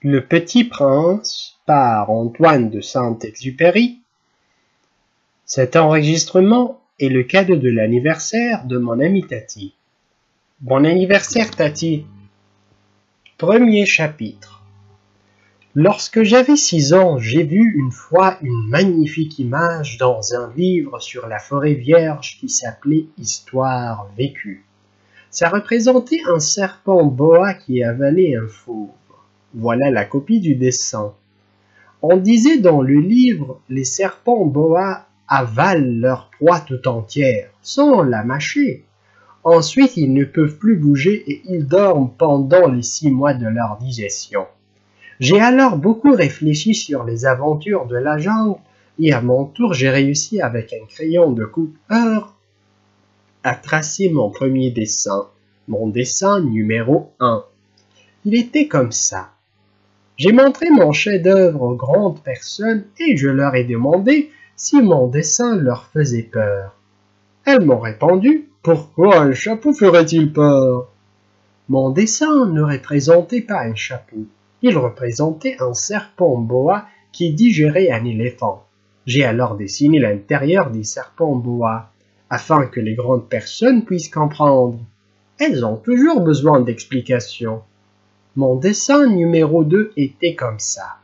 Le Petit Prince par Antoine de Saint-Exupéry. Cet enregistrement est le cadeau de l'anniversaire de mon amie Tati. Bon anniversaire Tati. Premier chapitre. Lorsque j'avais 6 ans, j'ai vu une fois une magnifique image dans un livre sur la forêt vierge qui s'appelait Histoire vécue. Ça représentait un serpent boa qui avalait un fauve. Voilà la copie du dessin. On disait dans le livre, les serpents boa avalent leur proie tout entière, sans la mâcher. Ensuite, ils ne peuvent plus bouger et ils dorment pendant les 6 mois de leur digestion. J'ai alors beaucoup réfléchi sur les aventures de la jungle et à mon tour, j'ai réussi avec un crayon de couleur à tracer mon premier dessin, mon dessin numéro 1. Il était comme ça. J'ai montré mon chef-d'œuvre aux grandes personnes et je leur ai demandé si mon dessin leur faisait peur. Elles m'ont répondu « Pourquoi un chapeau ferait-il peur ?» Mon dessin ne représentait pas un chapeau. Il représentait un serpent boa qui digérait un éléphant. J'ai alors dessiné l'intérieur des serpents boa, afin que les grandes personnes puissent comprendre. Elles ont toujours besoin d'explications. Mon dessin numéro 2 était comme ça.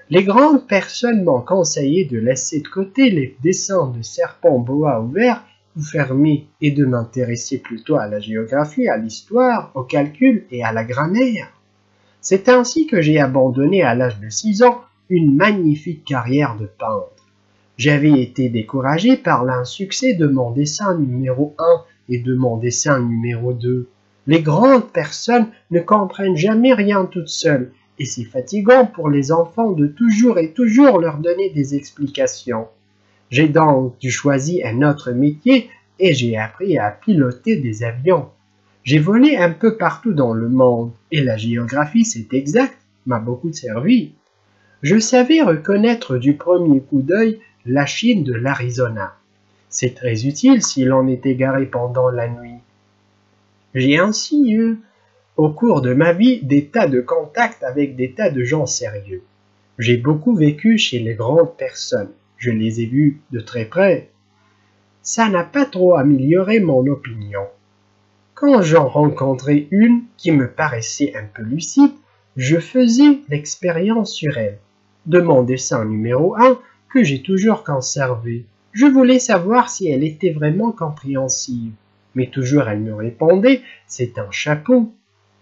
Les grandes personnes m'ont conseillé de laisser de côté les dessins de serpents boa ouverts ou fermés et de m'intéresser plutôt à la géographie, à l'histoire, au calcul et à la grammaire. C'est ainsi que j'ai abandonné à l'âge de 6 ans une magnifique carrière de peintre. J'avais été découragé par l'insuccès de mon dessin numéro 1 et de mon dessin numéro 2. Les grandes personnes ne comprennent jamais rien toutes seules et c'est fatigant pour les enfants de toujours et toujours leur donner des explications. J'ai donc dû choisir un autre métier et j'ai appris à piloter des avions. J'ai volé un peu partout dans le monde et la géographie, c'est exact, m'a beaucoup servi. Je savais reconnaître du premier coup d'œil la Chine de l'Arizona. C'est très utile si l'on est égaré pendant la nuit. J'ai ainsi eu, au cours de ma vie, des tas de contacts avec des tas de gens sérieux. J'ai beaucoup vécu chez les grandes personnes. Je les ai vus de très près. Ça n'a pas trop amélioré mon opinion. Quand j'en rencontrais une qui me paraissait un peu lucide, je faisais l'expérience sur elle. De mon dessin numéro 1 que j'ai toujours conservé. Je voulais savoir si elle était vraiment compréhensive. Mais toujours elle me répondait « c'est un chapeau ».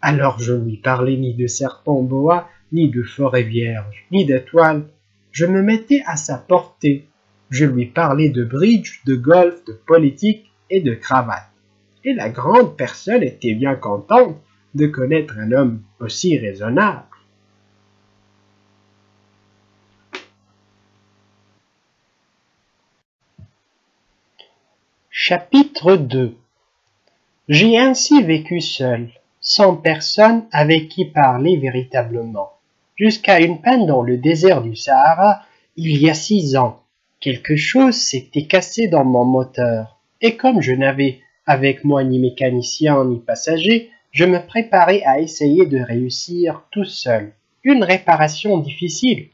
Alors je ne lui parlais ni de serpent boa, ni de forêt vierge, ni d'étoiles. Je me mettais à sa portée. Je lui parlais de bridge, de golf, de politique et de cravate. Et la grande personne était bien contente de connaître un homme aussi raisonnable. Chapitre 2. J'ai ainsi vécu seul, sans personne avec qui parler véritablement, jusqu'à une panne dans le désert du Sahara il y a 6 ans. Quelque chose s'était cassé dans mon moteur, et comme je n'avais avec moi ni mécanicien ni passager, je me préparais à essayer de réussir tout seul. Une réparation difficile.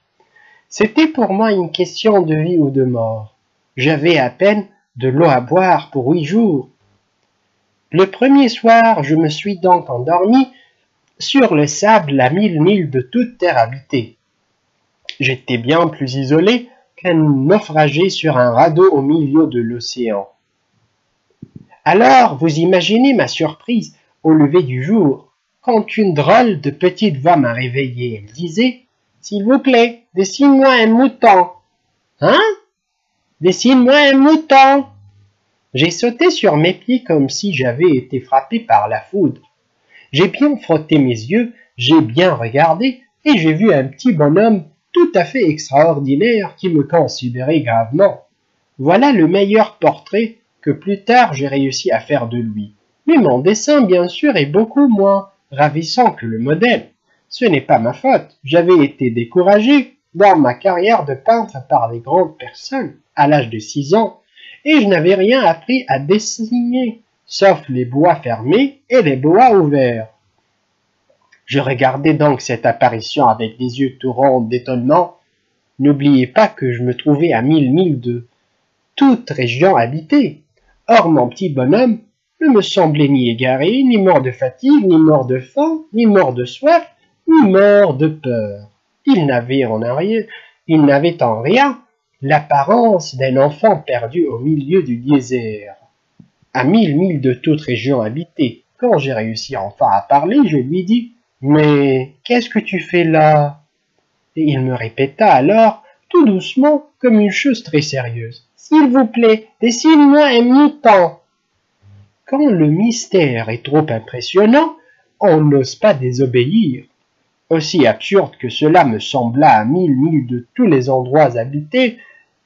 C'était pour moi une question de vie ou de mort. J'avais à peine de l'eau à boire pour 8 jours. Le premier soir, je me suis donc endormi sur le sable à 1000 milles de toute terre habitée. J'étais bien plus isolé qu'un naufragé sur un radeau au milieu de l'océan. Alors, vous imaginez ma surprise au lever du jour, quand une drôle de petite voix m'a réveillé. Elle disait « S'il vous plaît, dessine-moi un mouton. »« Hein? Dessine-moi un mouton !» J'ai sauté sur mes pieds comme si j'avais été frappé par la foudre. J'ai bien frotté mes yeux, j'ai bien regardé, et j'ai vu un petit bonhomme tout à fait extraordinaire qui me considérait gravement. Voilà le meilleur portrait que plus tard j'ai réussi à faire de lui. Mais mon dessin, bien sûr, est beaucoup moins ravissant que le modèle. Ce n'est pas ma faute, j'avais été découragé dans ma carrière de peintre par les grandes personnes à l'âge de 6 ans, et je n'avais rien appris à dessiner, sauf les bois fermés et les bois ouverts. Je regardais donc cette apparition avec des yeux tout ronds d'étonnement. N'oubliez pas que je me trouvais à 1000 milles de toute région habitée. Or mon petit bonhomme ne me semblait ni égaré, ni mort de fatigue, ni mort de faim, ni mort de soif, ni mort de peur. Il n'avait en rien l'apparence d'un enfant perdu au milieu du désert. À 1000 milles de toute région habitée, quand j'ai réussi enfin à parler, je lui dis « Mais qu'est-ce que tu fais là ?» Et il me répéta alors, tout doucement, comme une chose très sérieuse. « S'il vous plaît, dessine-moi un mouton. » Quand le mystère est trop impressionnant, on n'ose pas désobéir. Aussi absurde que cela me sembla à 1000 milles de tous les endroits habités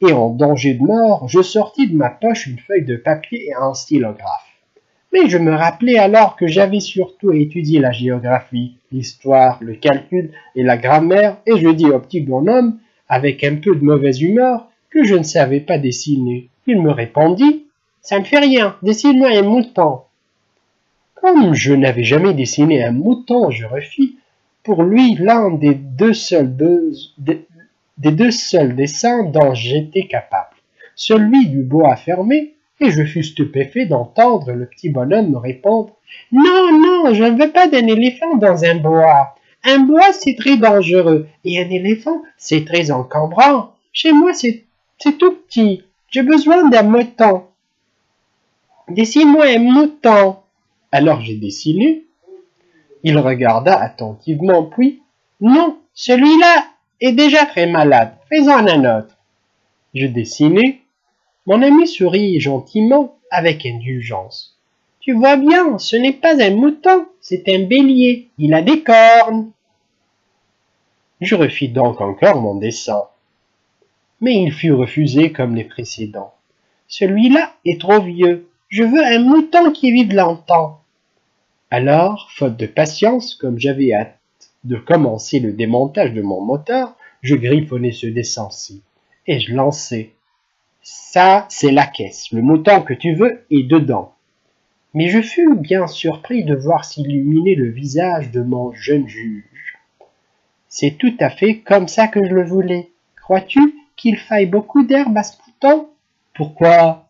et en danger de mort, je sortis de ma poche une feuille de papier et un stylographe. Mais je me rappelai alors que j'avais surtout étudié la géographie, l'histoire, le calcul et la grammaire, et je dis au petit bonhomme, avec un peu de mauvaise humeur, que je ne savais pas dessiner. Il me répondit « Ça ne fait rien, dessine-moi un mouton. » Comme je n'avais jamais dessiné un mouton, je refis pour lui l'un des deux seuls dessins dont j'étais capable, celui du boa fermé, et je fus stupéfait d'entendre le petit bonhomme me répondre « Non, non, je ne veux pas d'un éléphant dans un boa. Un boa, c'est très dangereux, et un éléphant, c'est très encombrant. Chez moi, c'est tout petit. J'ai besoin d'un mouton. Dessine-moi un mouton. » Alors j'ai dessiné. Il regarda attentivement, puis « Non, celui-là est déjà très malade. Fais-en un autre. » Je dessinai. Mon ami sourit gentiment, avec indulgence. « Tu vois bien, ce n'est pas un mouton, c'est un bélier. Il a des cornes. » Je refis donc encore mon dessin. Mais il fut refusé comme les précédents. « Celui-là est trop vieux. Je veux un mouton qui vive longtemps. » Alors, faute de patience, comme j'avais hâte de commencer le démontage de mon moteur, je griffonnai ce dessin-ci, et je lançai. Ça, c'est la caisse. Le mouton que tu veux est dedans. Mais je fus bien surpris de voir s'illuminer le visage de mon jeune juge. C'est tout à fait comme ça que je le voulais. Crois-tu qu'il faille beaucoup d'herbe à ce mouton? Pourquoi?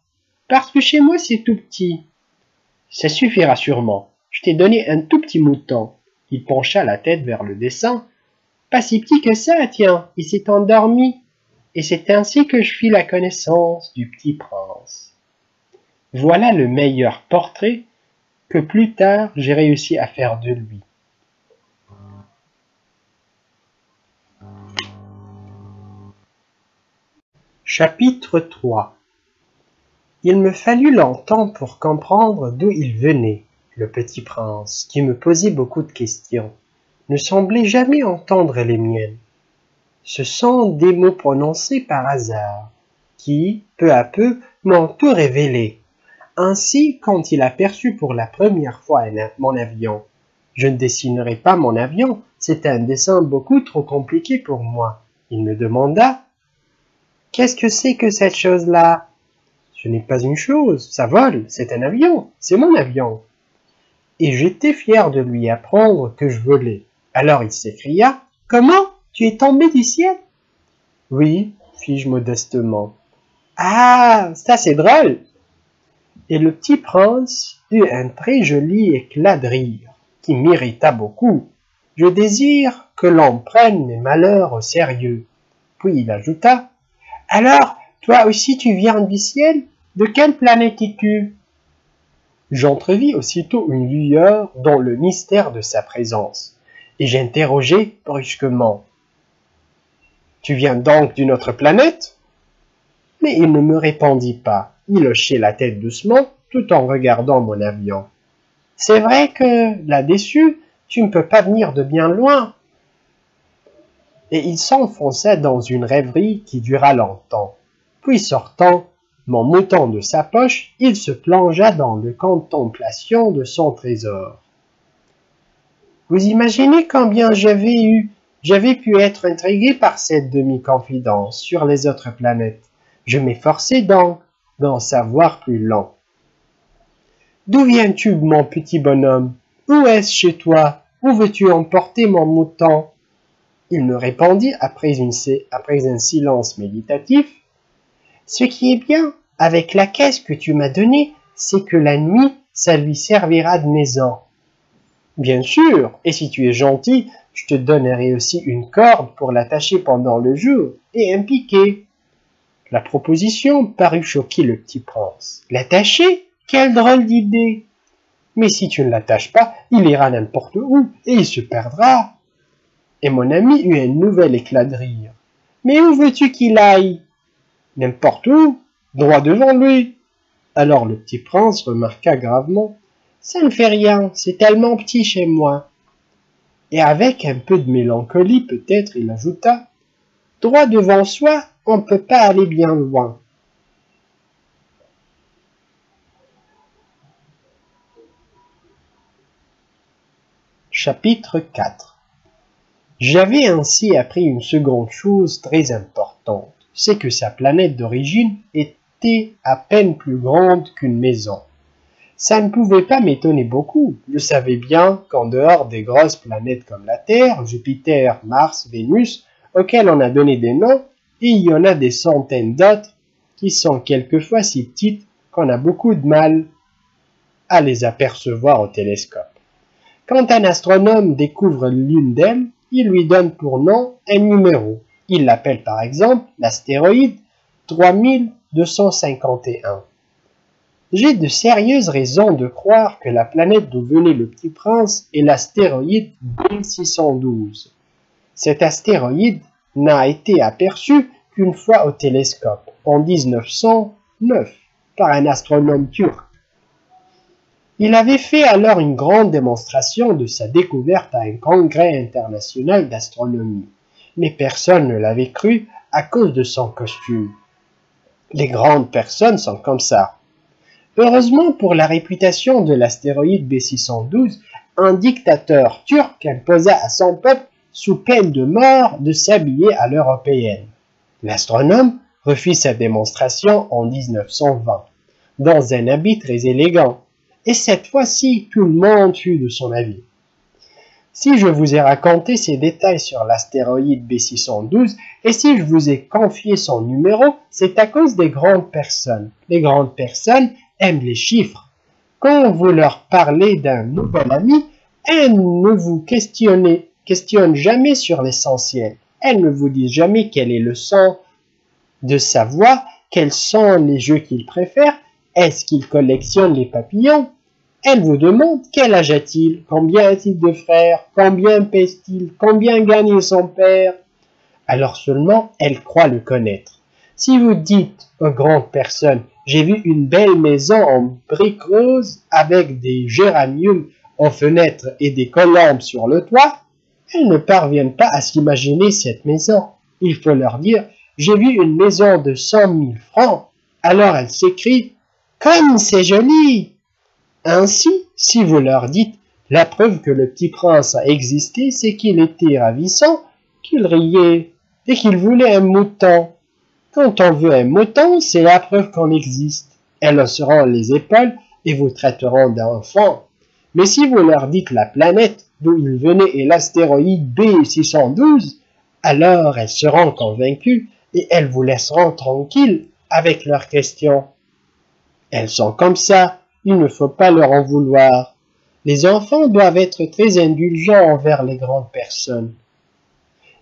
Parce que chez moi c'est tout petit. Ça suffira sûrement. Je t'ai donné un tout petit mouton. Il pencha la tête vers le dessin. Pas si petit que ça, tiens, il s'est endormi. Et c'est ainsi que je fis la connaissance du petit prince. Voilà le meilleur portrait que plus tard j'ai réussi à faire de lui. Chapitre 3. Il me fallut longtemps pour comprendre d'où il venait, le petit prince, qui me posait beaucoup de questions, ne semblait jamais entendre les miennes. Ce sont des mots prononcés par hasard, qui, peu à peu, m'ont tout révélé. Ainsi, quand il aperçut pour la première fois mon avion, je ne dessinerai pas mon avion, c'est un dessin beaucoup trop compliqué pour moi. Il me demanda « Qu'est-ce que c'est que cette chose-là » ? Ce n'est pas une chose, ça vole, c'est un avion, c'est mon avion. Et j'étais fier de lui apprendre que je volais. Alors il s'écria « Comment ? Tu es tombé du ciel ?» « Oui, fis-je modestement. »« Ah, ça c'est drôle !» Et le petit prince eut un très joli éclat de rire, qui m'irrita beaucoup. « Je désire que l'on prenne mes malheurs au sérieux. » Puis il ajouta « Alors, toi aussi tu viens du ciel? De quelle planète es-tu » J'entrevis aussitôt une lueur dans le mystère de sa présence, et j'interrogeai brusquement. « Tu viens donc d'une autre planète ?» Mais il ne me répondit pas. Il hochait la tête doucement, tout en regardant mon avion. « C'est vrai que, là-dessus, tu ne peux pas venir de bien loin. » Et il s'enfonça dans une rêverie qui dura longtemps. Puis sortant mon mouton de sa poche, il se plongea dans la contemplation de son trésor. Vous imaginez combien j'avais pu être intrigué par cette demi-confidence sur les autres planètes. Je m'efforçais donc d'en savoir plus long. D'où viens-tu, mon petit bonhomme? Où est-ce chez toi? Où veux-tu emporter mon mouton? Il me répondit après un silence méditatif. Ce qui est bien avec la caisse que tu m'as donnée, c'est que la nuit, ça lui servira de maison. Bien sûr, et si tu es gentil, je te donnerai aussi une corde pour l'attacher pendant le jour et un piquet. La proposition parut choquer le petit prince. L'attacher? Quelle drôle d'idée! Mais si tu ne l'attaches pas, il ira n'importe où et il se perdra. Et mon ami eut un nouvel éclat de rire. Mais où veux-tu qu'il aille? N'importe où, droit devant lui. Alors le petit prince remarqua gravement. Ça ne fait rien, c'est tellement petit chez moi. Et avec un peu de mélancolie peut-être, il ajouta. Droit devant soi, on ne peut pas aller bien loin. Chapitre 4. J'avais ainsi appris une seconde chose très importante, c'est que sa planète d'origine était à peine plus grande qu'une maison. Ça ne pouvait pas m'étonner beaucoup, je savais bien qu'en dehors des grosses planètes comme la Terre, Jupiter, Mars, Vénus, auxquelles on a donné des noms, il y en a des centaines d'autres qui sont quelquefois si petites qu'on a beaucoup de mal à les apercevoir au télescope. Quand un astronome découvre l'une d'elles, il lui donne pour nom un numéro. Il l'appelle par exemple l'astéroïde 3251. J'ai de sérieuses raisons de croire que la planète d'où venait le petit prince est l'astéroïde B612. Cet astéroïde n'a été aperçu qu'une fois au télescope, en 1909, par un astronome turc. Il avait fait alors une grande démonstration de sa découverte à un congrès international d'astronomie, mais personne ne l'avait cru à cause de son costume. Les grandes personnes sont comme ça. Heureusement pour la réputation de l'astéroïde B612, un dictateur turc imposa à son peuple, sous peine de mort, de s'habiller à l'européenne. L'astronome refit sa démonstration en 1920, dans un habit très élégant. Et cette fois-ci, tout le monde fut de son avis. Si je vous ai raconté ces détails sur l'astéroïde B612 et si je vous ai confié son numéro, c'est à cause des grandes personnes. Les grandes personnes aiment les chiffres. Quand vous leur parlez d'un nouvel ami, elles ne vous questionnent jamais sur l'essentiel. Elles ne vous disent jamais quel est le son de sa voix, quels sont les jeux qu'il préfère, est-ce qu'il collectionne les papillons. Elle vous demande quel âge a-t-il, combien a-t-il de frères, combien pèse-t-il, combien gagne son père. Alors seulement elle croit le connaître. Si vous dites aux grandes personnes, j'ai vu une belle maison en briques roses avec des géraniums aux fenêtres et des colombes sur le toit, elles ne parviennent pas à s'imaginer cette maison. Il faut leur dire, j'ai vu une maison de 100 000 francs. Alors elles s'écrient, comme c'est joli! Ainsi, si vous leur dites la preuve que le petit prince a existé, c'est qu'il était ravissant, qu'il riait et qu'il voulait un mouton. Quand on veut un mouton, c'est la preuve qu'on existe. Elles hausseront les épaules et vous traiteront d'enfant. Mais si vous leur dites la planète d'où il venait est l'astéroïde B612, alors elles seront convaincues et elles vous laisseront tranquille avec leurs questions. Elles sont comme ça. Il ne faut pas leur en vouloir. Les enfants doivent être très indulgents envers les grandes personnes.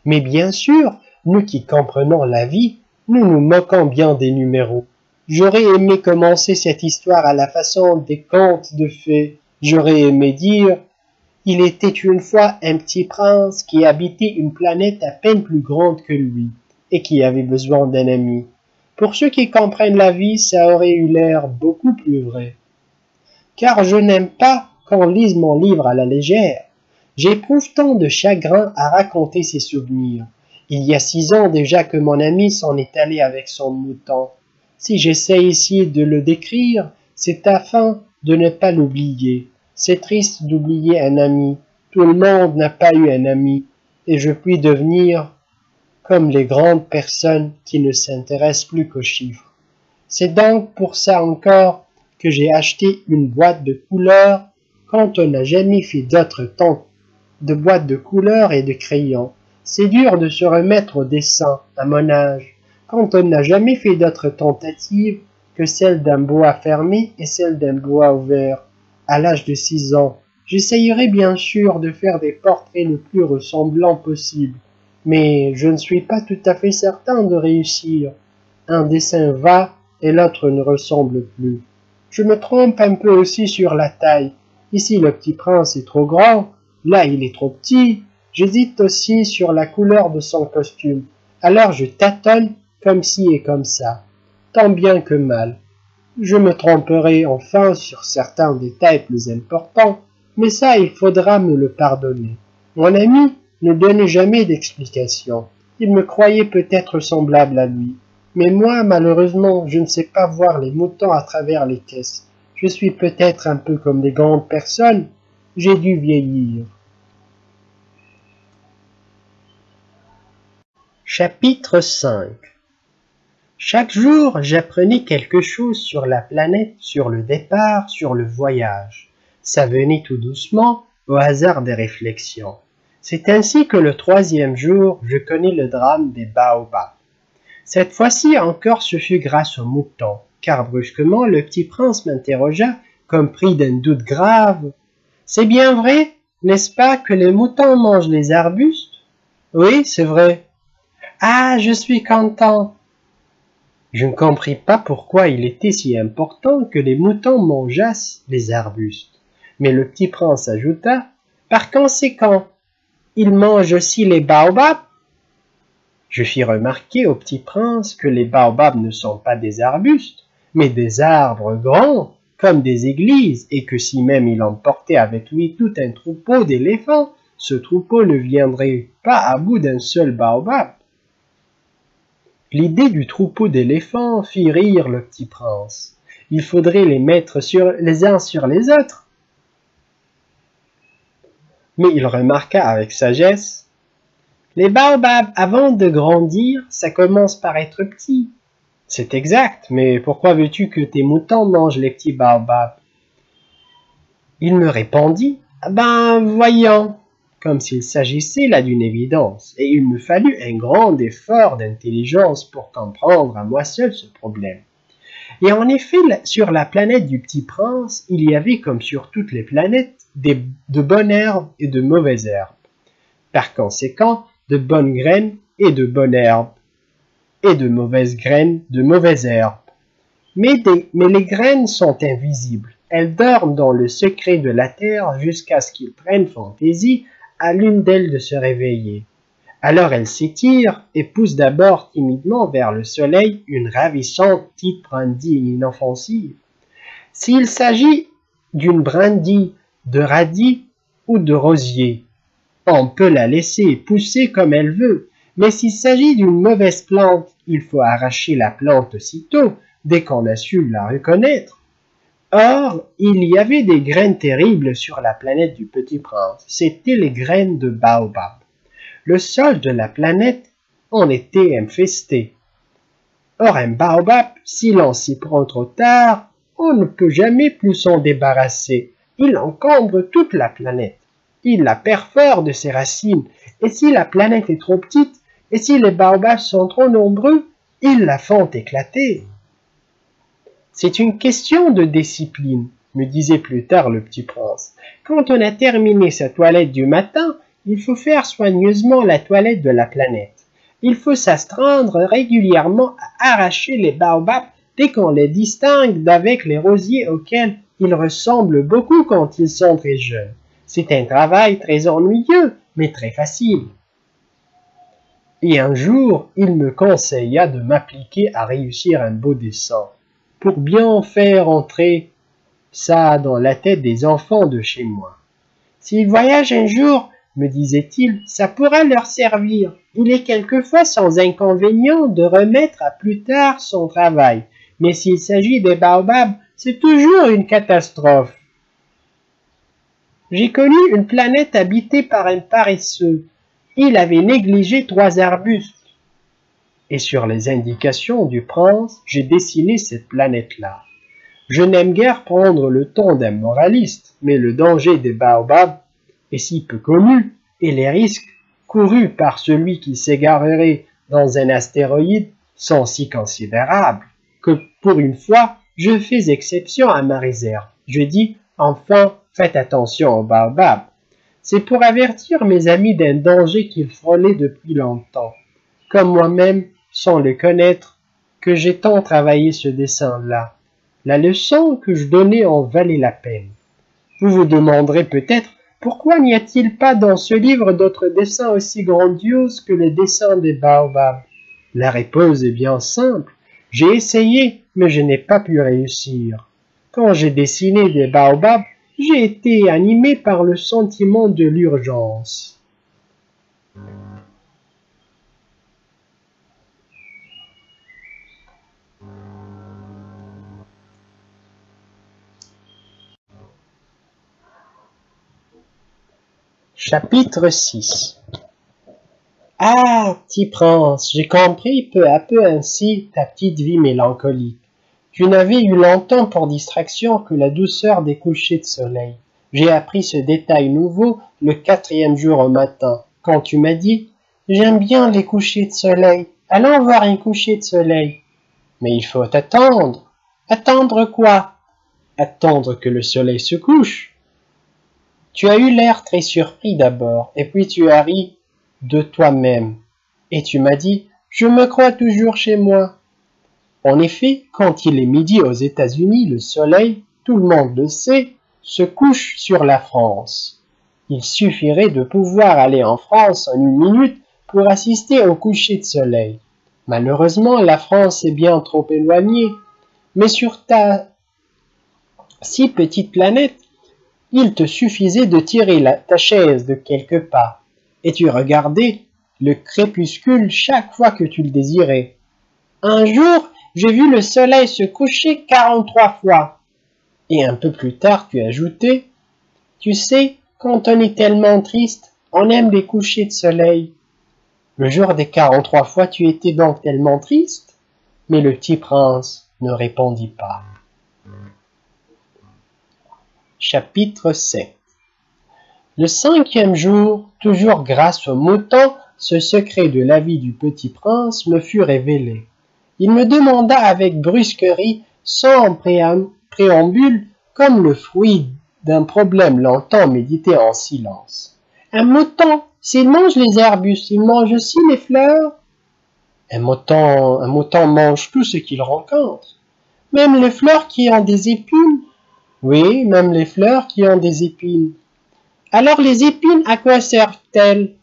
Mais bien sûr, nous qui comprenons la vie, nous nous moquons bien des numéros. J'aurais aimé commencer cette histoire à la façon des contes de fées. J'aurais aimé dire « Il était une fois un petit prince qui habitait une planète à peine plus grande que lui et qui avait besoin d'un ami. » Pour ceux qui comprennent la vie, ça aurait eu l'air beaucoup plus vrai. Car je n'aime pas qu'on lise mon livre à la légère. J'éprouve tant de chagrin à raconter ces souvenirs. Il y a 6 ans déjà que mon ami s'en est allé avec son mouton. Si j'essaie ici de le décrire, c'est afin de ne pas l'oublier. C'est triste d'oublier un ami. Tout le monde n'a pas eu un ami, et je puis devenir comme les grandes personnes qui ne s'intéressent plus qu'aux chiffres. C'est donc pour ça encore que j'ai acheté une boîte de couleurs quand on n'a jamais fait d'autre temps de boîtes de couleurs et de crayons. C'est dur de se remettre au dessin à mon âge, quand on n'a jamais fait d'autres tentatives que celle d'un bois fermé et celle d'un bois ouvert. À l'âge de 6 ans, j'essayerai bien sûr de faire des portraits le plus ressemblants possible, mais je ne suis pas tout à fait certain de réussir. Un dessin va et l'autre ne ressemble plus. Je me trompe un peu aussi sur la taille. Ici le petit prince est trop grand, là il est trop petit. J'hésite aussi sur la couleur de son costume. Alors je tâtonne comme ci et comme ça, tant bien que mal. Je me tromperai enfin sur certains détails plus importants, mais ça il faudra me le pardonner. Mon ami ne donnait jamais d'explication. Il me croyait peut-être semblable à lui. Mais moi, malheureusement, je ne sais pas voir les moutons à travers les caisses. Je suis peut-être un peu comme des grandes personnes. J'ai dû vieillir. Chapitre 5. Chaque jour, j'apprenais quelque chose sur la planète, sur le départ, sur le voyage. Ça venait tout doucement, au hasard des réflexions. C'est ainsi que le 3e jour, je connais le drame des baobabs. Cette fois-ci encore ce fut grâce aux moutons, car brusquement le petit prince m'interrogea, comme pris d'un doute grave. « C'est bien vrai, n'est-ce pas, que les moutons mangent les arbustes ?»« Oui, c'est vrai. »« Ah, je suis content. » Je ne compris pas pourquoi il était si important que les moutons mangeassent les arbustes. Mais le petit prince ajouta, « Par conséquent, ils mangent aussi les baobabs ?» Je fis remarquer au petit prince que les baobabs ne sont pas des arbustes, mais des arbres grands, comme des églises, et que si même il emportait avec lui tout un troupeau d'éléphants, ce troupeau ne viendrait pas à bout d'un seul baobab. L'idée du troupeau d'éléphants fit rire le petit prince. Il faudrait les mettre les uns sur les autres. Mais il remarqua avec sagesse, les baobabs, avant de grandir, ça commence par être petit. C'est exact, mais pourquoi veux-tu que tes moutons mangent les petits baobabs? Il me répondit, ben voyons, comme s'il s'agissait là d'une évidence, et il me fallut un grand effort d'intelligence pour comprendre à moi seul ce problème. Et en effet, sur la planète du petit prince, il y avait, comme sur toutes les planètes, de bonnes herbes et de mauvaises herbes. Par conséquent, de bonnes graines et de bonnes herbes, et de mauvaises graines, de mauvaises herbes. Mais les graines sont invisibles. Elles dorment dans le secret de la terre jusqu'à ce qu'il prenne fantaisie à l'une d'elles de se réveiller. Alors elles s'étirent et poussent d'abord timidement vers le soleil une ravissante petite brindille inoffensive. S'il s'agit d'une brindille de radis ou de rosier, on peut la laisser pousser comme elle veut, mais s'il s'agit d'une mauvaise plante, il faut arracher la plante aussitôt, dès qu'on a su la reconnaître. Or, il y avait des graines terribles sur la planète du Petit Prince. C'étaient les graines de baobab. Le sol de la planète en était infesté. Or, un baobab, si l'on s'y prend trop tard, on ne peut jamais plus s'en débarrasser. Il encombre toute la planète. Il la perfore de ses racines, et si la planète est trop petite, et si les baobabs sont trop nombreux, ils la font éclater. C'est une question de discipline, me disait plus tard le petit prince. Quand on a terminé sa toilette du matin, il faut faire soigneusement la toilette de la planète. Il faut s'astreindre régulièrement à arracher les baobabs dès qu'on les distingue d'avec les rosiers auxquels ils ressemblent beaucoup quand ils sont très jeunes. C'est un travail très ennuyeux, mais très facile. Et un jour, il me conseilla de m'appliquer à réussir un beau dessin, pour bien faire entrer ça dans la tête des enfants de chez moi. S'ils voyagent un jour, me disait-il, ça pourra leur servir. Il est quelquefois sans inconvénient de remettre à plus tard son travail, mais s'il s'agit des baobabs, c'est toujours une catastrophe. J'ai connu une planète habitée par un paresseux. Il avait négligé 3 arbustes. Et sur les indications du prince, j'ai dessiné cette planète-là. Je n'aime guère prendre le ton d'un moraliste, mais le danger des baobabs est si peu connu et les risques courus par celui qui s'égarerait dans un astéroïde sont si considérables que pour une fois, je fais exception à ma réserve. Je dis, enfin, faites attention au baobab. C'est pour avertir mes amis d'un danger qu'ils frôlaient depuis longtemps. Comme moi-même, sans le connaître, que j'ai tant travaillé ce dessin-là. La leçon que je donnais en valait la peine. Vous vous demanderez peut-être pourquoi n'y a-t-il pas dans ce livre d'autres dessins aussi grandioses que le dessin des baobabs? La réponse est bien simple. J'ai essayé, mais je n'ai pas pu réussir. Quand j'ai dessiné des baobabs, j'ai été animé par le sentiment de l'urgence. Chapitre 6. Ah, petit prince, j'ai compris peu à peu ainsi ta petite vie mélancolique. Tu n'avais eu longtemps pour distraction que la douceur des couchers de soleil. J'ai appris ce détail nouveau le 4e jour au matin, quand tu m'as dit « J'aime bien les couchers de soleil, allons voir un coucher de soleil. » Mais il faut attendre. Attendre quoi? Attendre que le soleil se couche. Tu as eu l'air très surpris d'abord, et puis tu as ri de toi-même. Et tu m'as dit « Je me crois toujours chez moi. » En effet, quand il est midi aux États-Unis, le soleil, tout le monde le sait, se couche sur la France. Il suffirait de pouvoir aller en France en une minute pour assister au coucher de soleil. Malheureusement, la France est bien trop éloignée, mais sur ta si petite planète, il te suffisait de tirer ta chaise de quelque part, et tu regardais le crépuscule chaque fois que tu le désirais. Un jour, j'ai vu le soleil se coucher 43 fois. Et un peu plus tard, tu ajoutais, tu sais, quand on est tellement triste, on aime les couchers de soleil. Le jour des 43 fois, tu étais donc tellement triste? Mais le petit prince ne répondit pas. Chapitre 7. Le 5e jour, toujours grâce au mouton, ce secret de la vie du petit prince me fut révélé. Il me demanda avec brusquerie, sans préambule, comme le fruit d'un problème longtemps médité en silence. Un mouton, s'il mange les arbustes, il mange aussi les fleurs? Un mouton mange tout ce qu'il rencontre. Même les fleurs qui ont des épines? Oui, même les fleurs qui ont des épines. Alors les épines, à quoi servent-elles?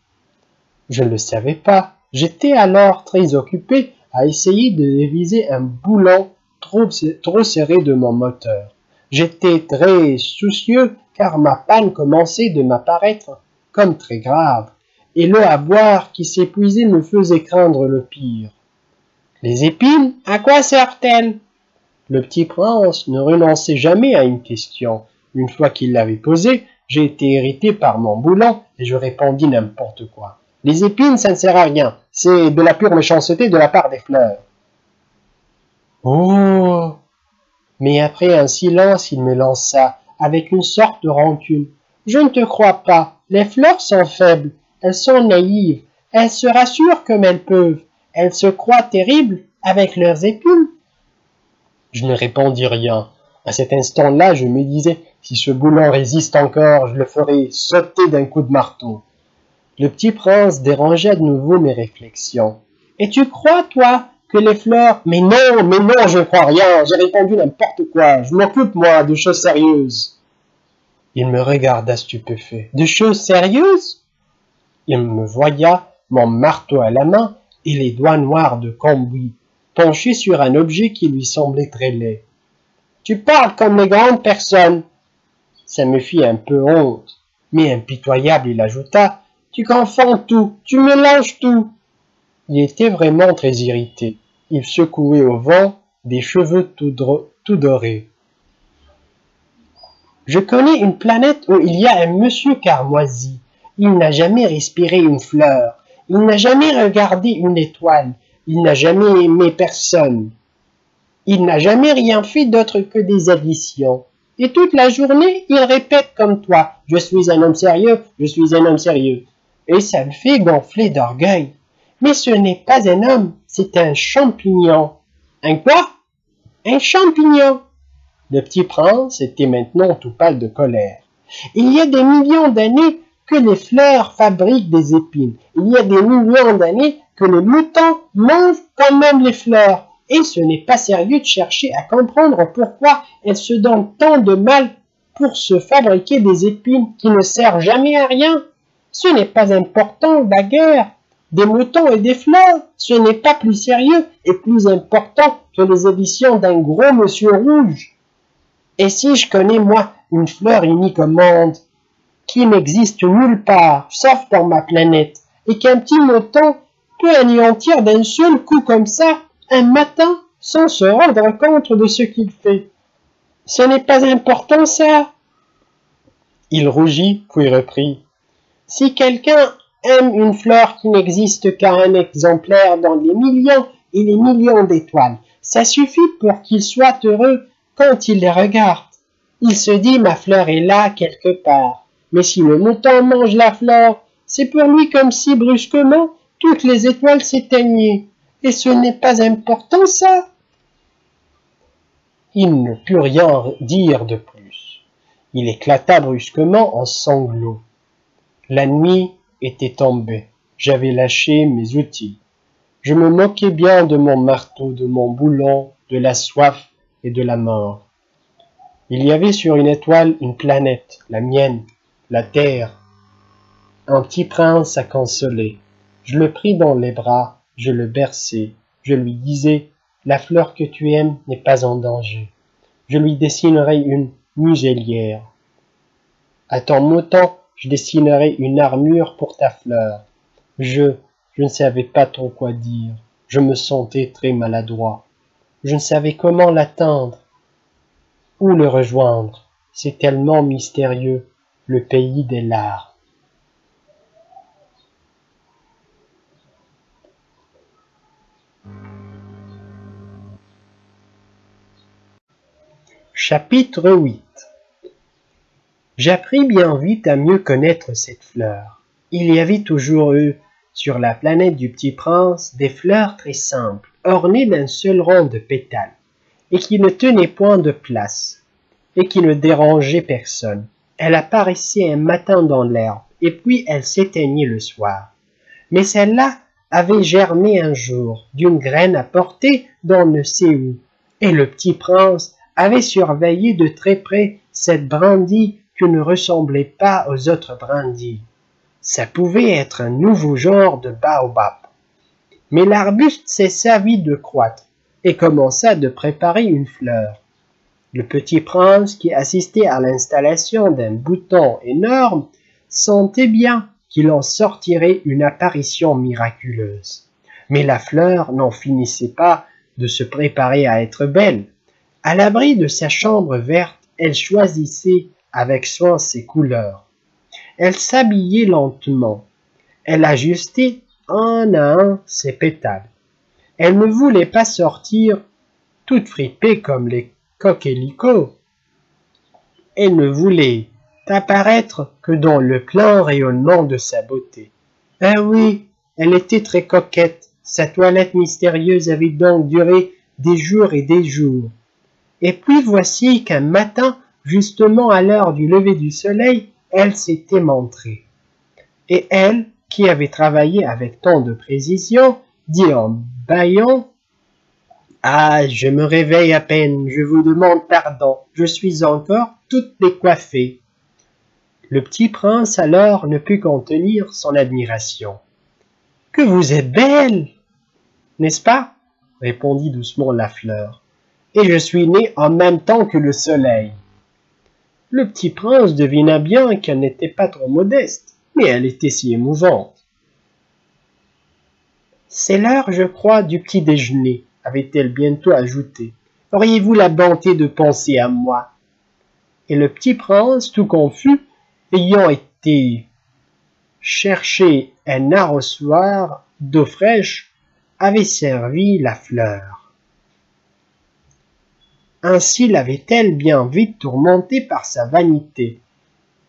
Je ne le savais pas. J'étais alors très occupé à essayer de déviser un boulon trop serré de mon moteur. J'étais très soucieux car ma panne commençait de m'apparaître comme très grave, et l'eau à boire qui s'épuisait me faisait craindre le pire. Les épines, à quoi servent-elles? Le petit prince ne renonçait jamais à une question. Une fois qu'il l'avait posée, j'ai été irrité par mon boulon et je répondis n'importe quoi. Les épines, ça ne sert à rien. C'est de la pure méchanceté de la part des fleurs. Oh! Mais après un silence, il me lança, avec une sorte de rancune. Je ne te crois pas. Les fleurs sont faibles. Elles sont naïves. Elles se rassurent comme elles peuvent. Elles se croient terribles avec leurs épines. Je ne répondis rien. À cet instant-là, je me disais, si ce boulon résiste encore, je le ferai sauter d'un coup de marteau. Le petit prince dérangea de nouveau mes réflexions. « Et tu crois, toi, que les fleurs... »« mais non, je ne crois rien, j'ai répondu n'importe quoi, je m'occupe, moi, de choses sérieuses. » Il me regarda stupéfait. « De choses sérieuses ?» Il me voya, mon marteau à la main et les doigts noirs de cambouis, penché sur un objet qui lui semblait très laid. « Tu parles comme les grandes personnes. » Ça me fit un peu honte, mais impitoyable, il ajouta, « Tu confonds tout, tu mélanges tout. » Il était vraiment très irrité. Il secouait au vent des cheveux tout dorés. « Je connais une planète où il y a un monsieur Carmoisi. Il n'a jamais respiré une fleur. Il n'a jamais regardé une étoile. Il n'a jamais aimé personne. Il n'a jamais rien fait d'autre que des additions. Et toute la journée, il répète comme toi, « Je suis un homme sérieux, je suis un homme sérieux. » Et ça le fait gonfler d'orgueil. Mais ce n'est pas un homme, c'est un champignon. Un quoi? Un champignon. Le petit prince était maintenant tout pâle de colère. Il y a des millions d'années que les fleurs fabriquent des épines. Il y a des millions d'années que les moutons mangent quand même les fleurs. Et ce n'est pas sérieux de chercher à comprendre pourquoi elles se donnent tant de mal pour se fabriquer des épines qui ne servent jamais à rien. Ce n'est pas important, la guerre des moutons et des fleurs. Ce n'est pas plus sérieux et plus important que les éditions d'un gros monsieur rouge. Et si je connais, moi, une fleur unique au monde, qui n'existe nulle part, sauf dans ma planète, et qu'un petit mouton peut anéantir d'un seul coup comme ça, un matin, sans se rendre compte de ce qu'il fait. Ce n'est pas important, ça. Il rougit, puis reprit. Si quelqu'un aime une fleur qui n'existe qu'à un exemplaire dans les millions et les millions d'étoiles, ça suffit pour qu'il soit heureux quand il les regarde. Il se dit, ma fleur est là quelque part. Mais si le mouton mange la fleur, c'est pour lui comme si brusquement toutes les étoiles s'éteignaient. Et ce n'est pas important, ça. Il ne put rien dire de plus. Il éclata brusquement en sanglots. La nuit était tombée. J'avais lâché mes outils. Je me moquais bien de mon marteau, de mon boulon, de la soif et de la mort. Il y avait sur une étoile une planète, la mienne, la terre. Un petit prince à consoler. Je le pris dans les bras, je le berçai. Je lui disais, la fleur que tu aimes n'est pas en danger. Je lui dessinerai une muselière. À ton mouton, je dessinerai une armure pour ta fleur. Je ne savais pas trop quoi dire. Je me sentais très maladroit. Je ne savais comment l'atteindre. Où le rejoindre? C'est tellement mystérieux, le pays des larmes. Chapitre 8. J'appris bien vite à mieux connaître cette fleur. Il y avait toujours eu, sur la planète du petit prince, des fleurs très simples, ornées d'un seul rang de pétales, et qui ne tenaient point de place, et qui ne dérangeaient personne. Elle apparaissait un matin dans l'herbe, et puis elle s'éteignait le soir. Mais celle-là avait germé un jour, d'une graine apportée d'on ne sait où, et le petit prince avait surveillé de très près cette brindille qui ne ressemblait pas aux autres brindilles. Ça pouvait être un nouveau genre de baobab. Mais l'arbuste cessa vite de croître et commença de préparer une fleur. Le petit prince, qui assistait à l'installation d'un bouton énorme, sentait bien qu'il en sortirait une apparition miraculeuse. Mais la fleur n'en finissait pas de se préparer à être belle. À l'abri de sa chambre verte, elle choisissait avec soin ses couleurs. Elle s'habillait lentement. Elle ajustait un à un ses pétales. Elle ne voulait pas sortir toute fripée comme les coquelicots. Elle ne voulait apparaître que dans le plein rayonnement de sa beauté. Ah oui, elle était très coquette. Sa toilette mystérieuse avait donc duré des jours et des jours. Et puis voici qu'un matin, justement à l'heure du lever du soleil, elle s'était montrée. Et elle, qui avait travaillé avec tant de précision, dit en bâillant, « Ah, je me réveille à peine, je vous demande pardon, je suis encore toute décoiffée. » Le petit prince alors ne put contenir son admiration. « Que vous êtes belle, n'est-ce pas ?» répondit doucement la fleur. « Et je suis née en même temps que le soleil. » Le petit prince devina bien qu'elle n'était pas trop modeste, mais elle était si émouvante. « C'est l'heure, je crois, du petit déjeuner, » avait-elle bientôt ajouté. « Auriez-vous la bonté de penser à moi ?» Et le petit prince, tout confus, ayant été chercher un arrosoir d'eau fraîche, avait servi la fleur. Ainsi l'avait-elle bien vite tourmentée par sa vanité.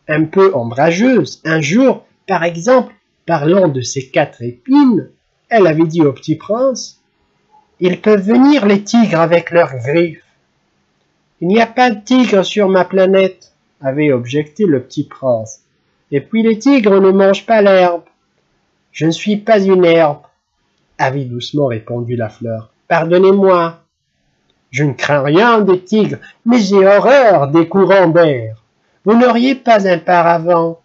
Un peu ombrageuse, un jour, par exemple, parlant de ses 4 épines, elle avait dit au petit prince: « Ils peuvent venir les tigres avec leurs griffes. » « Il n'y a pas de tigres sur ma planète, » avait objecté le petit prince. « Et puis les tigres ne mangent pas l'herbe. »« Je ne suis pas une herbe, » avait doucement répondu la fleur. « Pardonnez-moi. Je ne crains rien des tigres, mais j'ai horreur des courants d'air. Vous n'auriez pas un paravent? »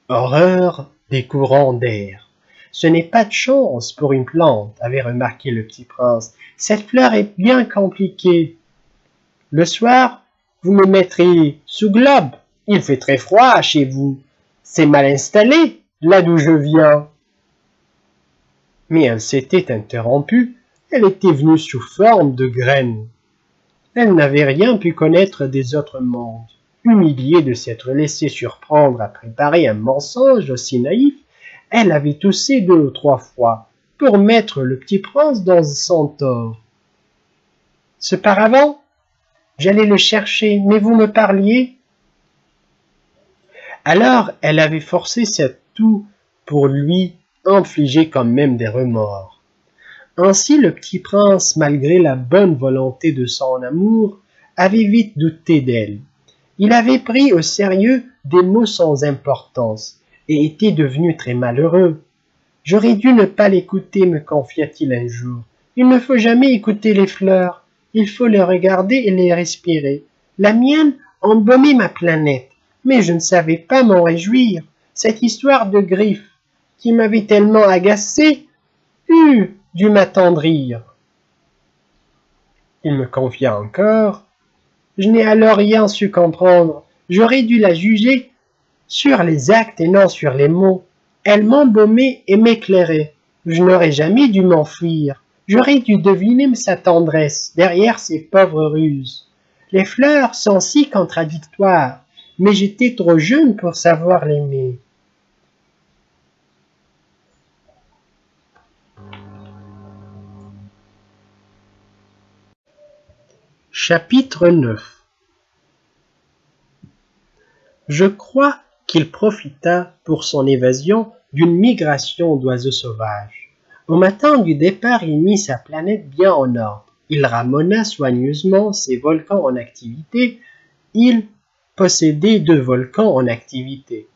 Horreur des courants d'air. Ce n'est pas de chance pour une plante, avait remarqué le petit prince. Cette fleur est bien compliquée. Le soir, vous me mettrez sous globe. Il fait très froid chez vous. C'est mal installé, là d'où je viens. Mais elle s'était interrompue. Elle était venue sous forme de graine. Elle n'avait rien pu connaître des autres mondes. Humiliée de s'être laissée surprendre à préparer un mensonge aussi naïf, elle avait toussé 2 ou 3 fois pour mettre le petit prince dans son tort. Ce paravent, j'allais le chercher, mais vous me parliez. Alors elle avait forcé cette toux pour lui infliger quand même des remords. Ainsi le petit prince, malgré la bonne volonté de son amour, avait vite douté d'elle. Il avait pris au sérieux des mots sans importance et était devenu très malheureux. « J'aurais dû ne pas l'écouter, me confia-t-il un jour. Il ne faut jamais écouter les fleurs, il faut les regarder et les respirer. La mienne embaumait ma planète, mais je ne savais pas m'en réjouir. Cette histoire de griffes, qui m'avait tellement agacé, eût dû m'attendrir. » Il me confia encore: « Je n'ai alors rien su comprendre. J'aurais dû la juger sur les actes et non sur les mots. Elle m'embaumait et m'éclairait. Je n'aurais jamais dû m'enfuir. J'aurais dû deviner sa tendresse derrière ses pauvres ruses. Les fleurs sont si contradictoires, mais j'étais trop jeune pour savoir l'aimer. » Chapitre 9. Je crois qu'il profita pour son évasion d'une migration d'oiseaux sauvages. Au matin du départ, il mit sa planète bien en ordre. Il ramena soigneusement ses volcans en activité. Il possédait 2 volcans en activité.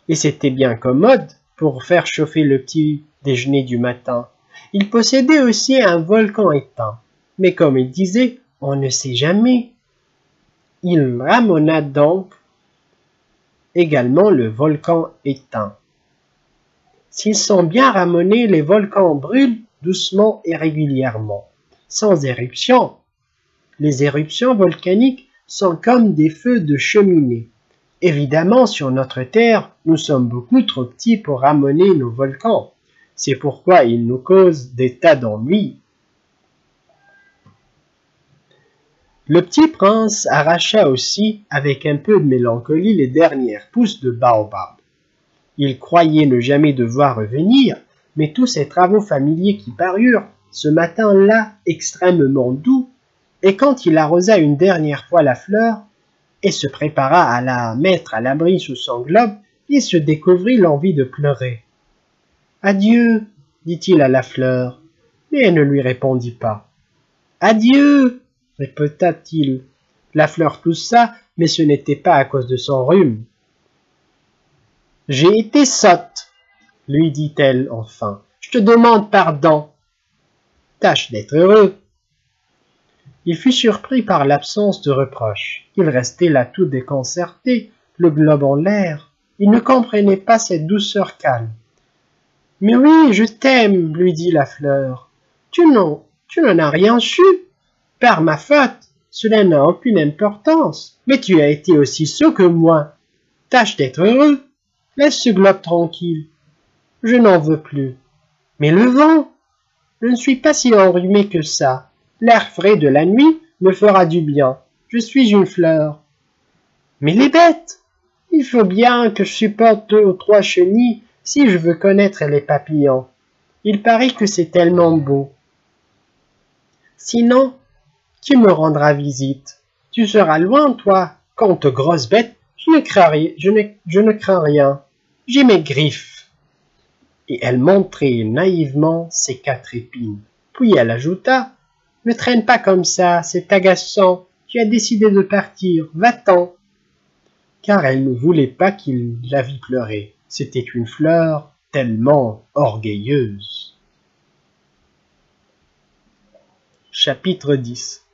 Et c'était bien commode pour faire chauffer le petit déjeuner du matin. Il possédait aussi un volcan éteint. Mais comme il disait, on ne sait jamais. Il ramena donc également le volcan éteint. S'ils sont bien ramenés, les volcans brûlent doucement et régulièrement, sans éruption. Les éruptions volcaniques sont comme des feux de cheminée. Évidemment, sur notre Terre, nous sommes beaucoup trop petits pour ramener nos volcans. C'est pourquoi ils nous causent des tas d'ennuis. Le petit prince arracha aussi, avec un peu de mélancolie, les dernières pousses de baobab. Il croyait ne jamais devoir revenir, mais tous ces travaux familiers qui parurent ce matin-là extrêmement doux, et quand il arrosa une dernière fois la fleur et se prépara à la mettre à l'abri sous son globe, il se découvrit l'envie de pleurer. « Adieu, » dit-il à la fleur, mais elle ne lui répondit pas. « Adieu » répéta-t-il. La fleur toussa, mais ce n'était pas à cause de son rhume. « J'ai été sotte, » lui dit-elle enfin. « Je te demande pardon. Tâche d'être heureux. » Il fut surpris par l'absence de reproche. Il restait là tout déconcerté, le globe en l'air. Il ne comprenait pas cette douceur calme. « Mais oui, je t'aime, » lui dit la fleur. « Tu n'en as rien su. Par ma faute, cela n'a aucune importance. Mais tu as été aussi sot que moi. Tâche d'être heureux. Laisse ce globe tranquille. Je n'en veux plus. Mais le vent, je ne suis pas si enrhumé que ça. L'air frais de la nuit me fera du bien. Je suis une fleur. Mais les bêtes, il faut bien que je supporte 2 ou 3 chenilles si je veux connaître les papillons. Il paraît que c'est tellement beau. Sinon, qui me rendra visite. Tu seras loin, toi, quant aux grosses bêtes, je ne crains rien. J'ai mes griffes. Et elle montrait naïvement ses 4 épines. Puis elle ajouta, ne traîne pas comme ça, c'est agaçant. Tu as décidé de partir, va-t'en. Car elle ne voulait pas qu'il la vît pleurer. C'était une fleur tellement orgueilleuse. Chapitre 10.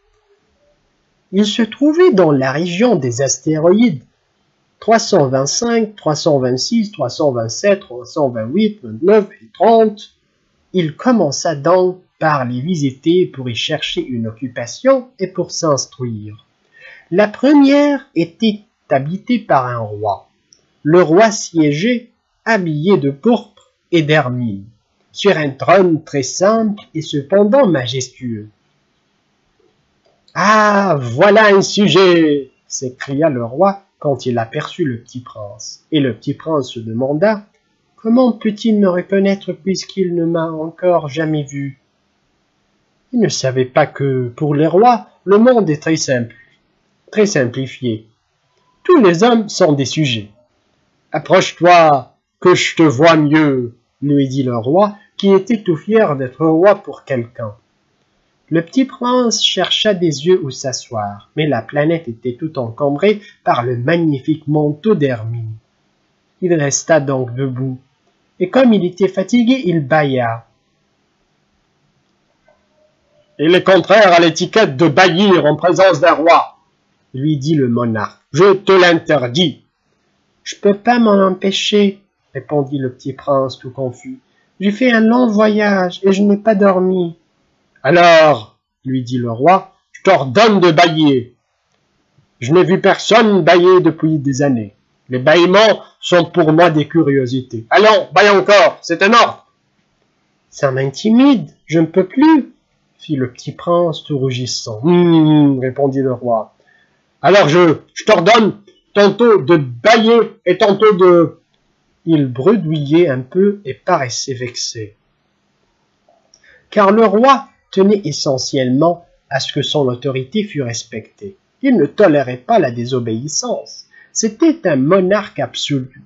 Il se trouvait dans la région des astéroïdes 325, 326, 327, 328, 29 et 30. Il commença donc par les visiter pour y chercher une occupation et pour s'instruire. La première était habitée par un roi. Le roi siégeait, habillé de pourpre et d'hermine, sur un trône très simple et cependant majestueux. « Ah, voilà un sujet !» s'écria le roi quand il aperçut le petit prince. Et le petit prince se demanda « Comment peut-il me reconnaître puisqu'il ne m'a encore jamais vu ?» Il ne savait pas que, pour les rois, le monde est très simple, très simplifié. Tous les hommes sont des sujets. « Approche-toi, que je te vois mieux !» lui dit le roi, qui était tout fier d'être roi pour quelqu'un. Le petit prince chercha des yeux où s'asseoir, mais la planète était tout encombrée par le magnifique manteau d'hermine. Il resta donc debout, et comme il était fatigué, il bâilla. « Il est contraire à l'étiquette de bâillir en présence d'un roi, » lui dit le monarque. « Je te l'interdis. »« Je peux pas m'en empêcher, » répondit le petit prince tout confus. « J'ai fait un long voyage et je n'ai pas dormi. »« Alors, » lui dit le roi, « je t'ordonne de bâiller. Je n'ai vu personne bâiller depuis des années. Les bâillements sont pour moi des curiosités. Allons, bâille encore, c'est un ordre. »« Ça m'intimide, je ne peux plus, » fit le petit prince tout rougissant. « répondit le roi. « Alors je t'ordonne tantôt de bâiller et tantôt de... » Il bredouillait un peu et paraissait vexé. Car le roi tenait essentiellement à ce que son autorité fût respectée. Il ne tolérait pas la désobéissance. C'était un monarque absolu.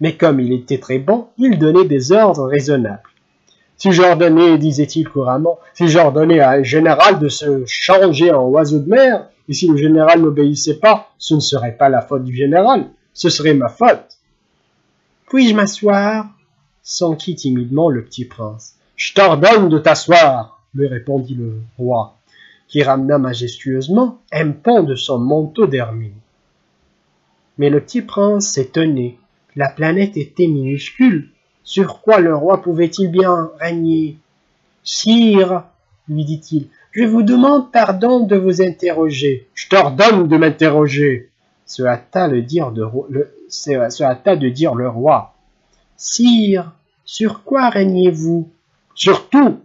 Mais comme il était très bon, il donnait des ordres raisonnables. Si j'ordonnais, disait-il couramment, si j'ordonnais à un général de se changer en oiseau de mer, et si le général n'obéissait pas, ce ne serait pas la faute du général, ce serait ma faute. Puis-je m'asseoir? S'enquit timidement le petit prince. Je t'ordonne de t'asseoir, lui répondit le roi, qui ramena majestueusement un pan de son manteau d'hermine. Mais le petit prince s'étonnait. La planète était minuscule. Sur quoi le roi pouvait-il bien régner? Sire, lui dit-il, je vous demande pardon de vous interroger. Je t'ordonne de m'interroger, se hâta de dire le roi. Sire, sur quoi régnez-vous? Sur tout,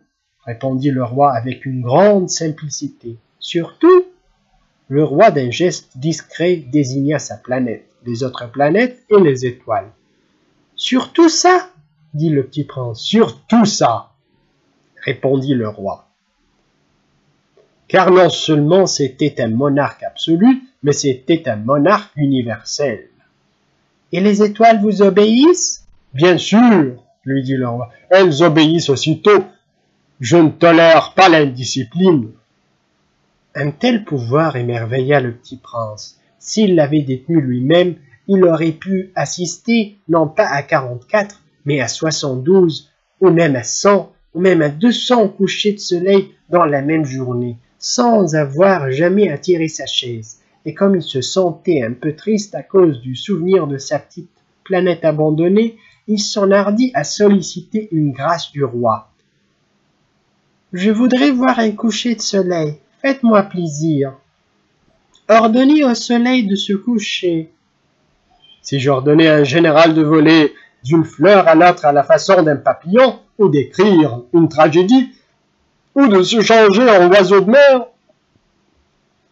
répondit le roi avec une grande simplicité. Sur tout? Le roi d'un geste discret désigna sa planète, les autres planètes et les étoiles. Sur tout ça? Dit le petit prince. Sur tout ça, répondit le roi. Car non seulement c'était un monarque absolu, mais c'était un monarque universel. Et les étoiles vous obéissent? Bien sûr, lui dit le roi. Elles obéissent aussitôt. Je ne tolère pas l'indiscipline. Un tel pouvoir émerveilla le petit prince. S'il l'avait détenu lui-même, il aurait pu assister non pas à 44, mais à 72, ou même à 100, ou même à 200 couchers de soleil dans la même journée, sans avoir jamais à tirer sa chaise. Et comme il se sentait un peu triste à cause du souvenir de sa petite planète abandonnée, il s'enhardit à solliciter une grâce du roi. « Je voudrais voir un coucher de soleil. Faites-moi plaisir. Ordonnez au soleil de se coucher. » Si j'ordonnais à un général de voler d'une fleur à l'autre à la façon d'un papillon, ou d'écrire une tragédie, ou de se changer en oiseau de mer,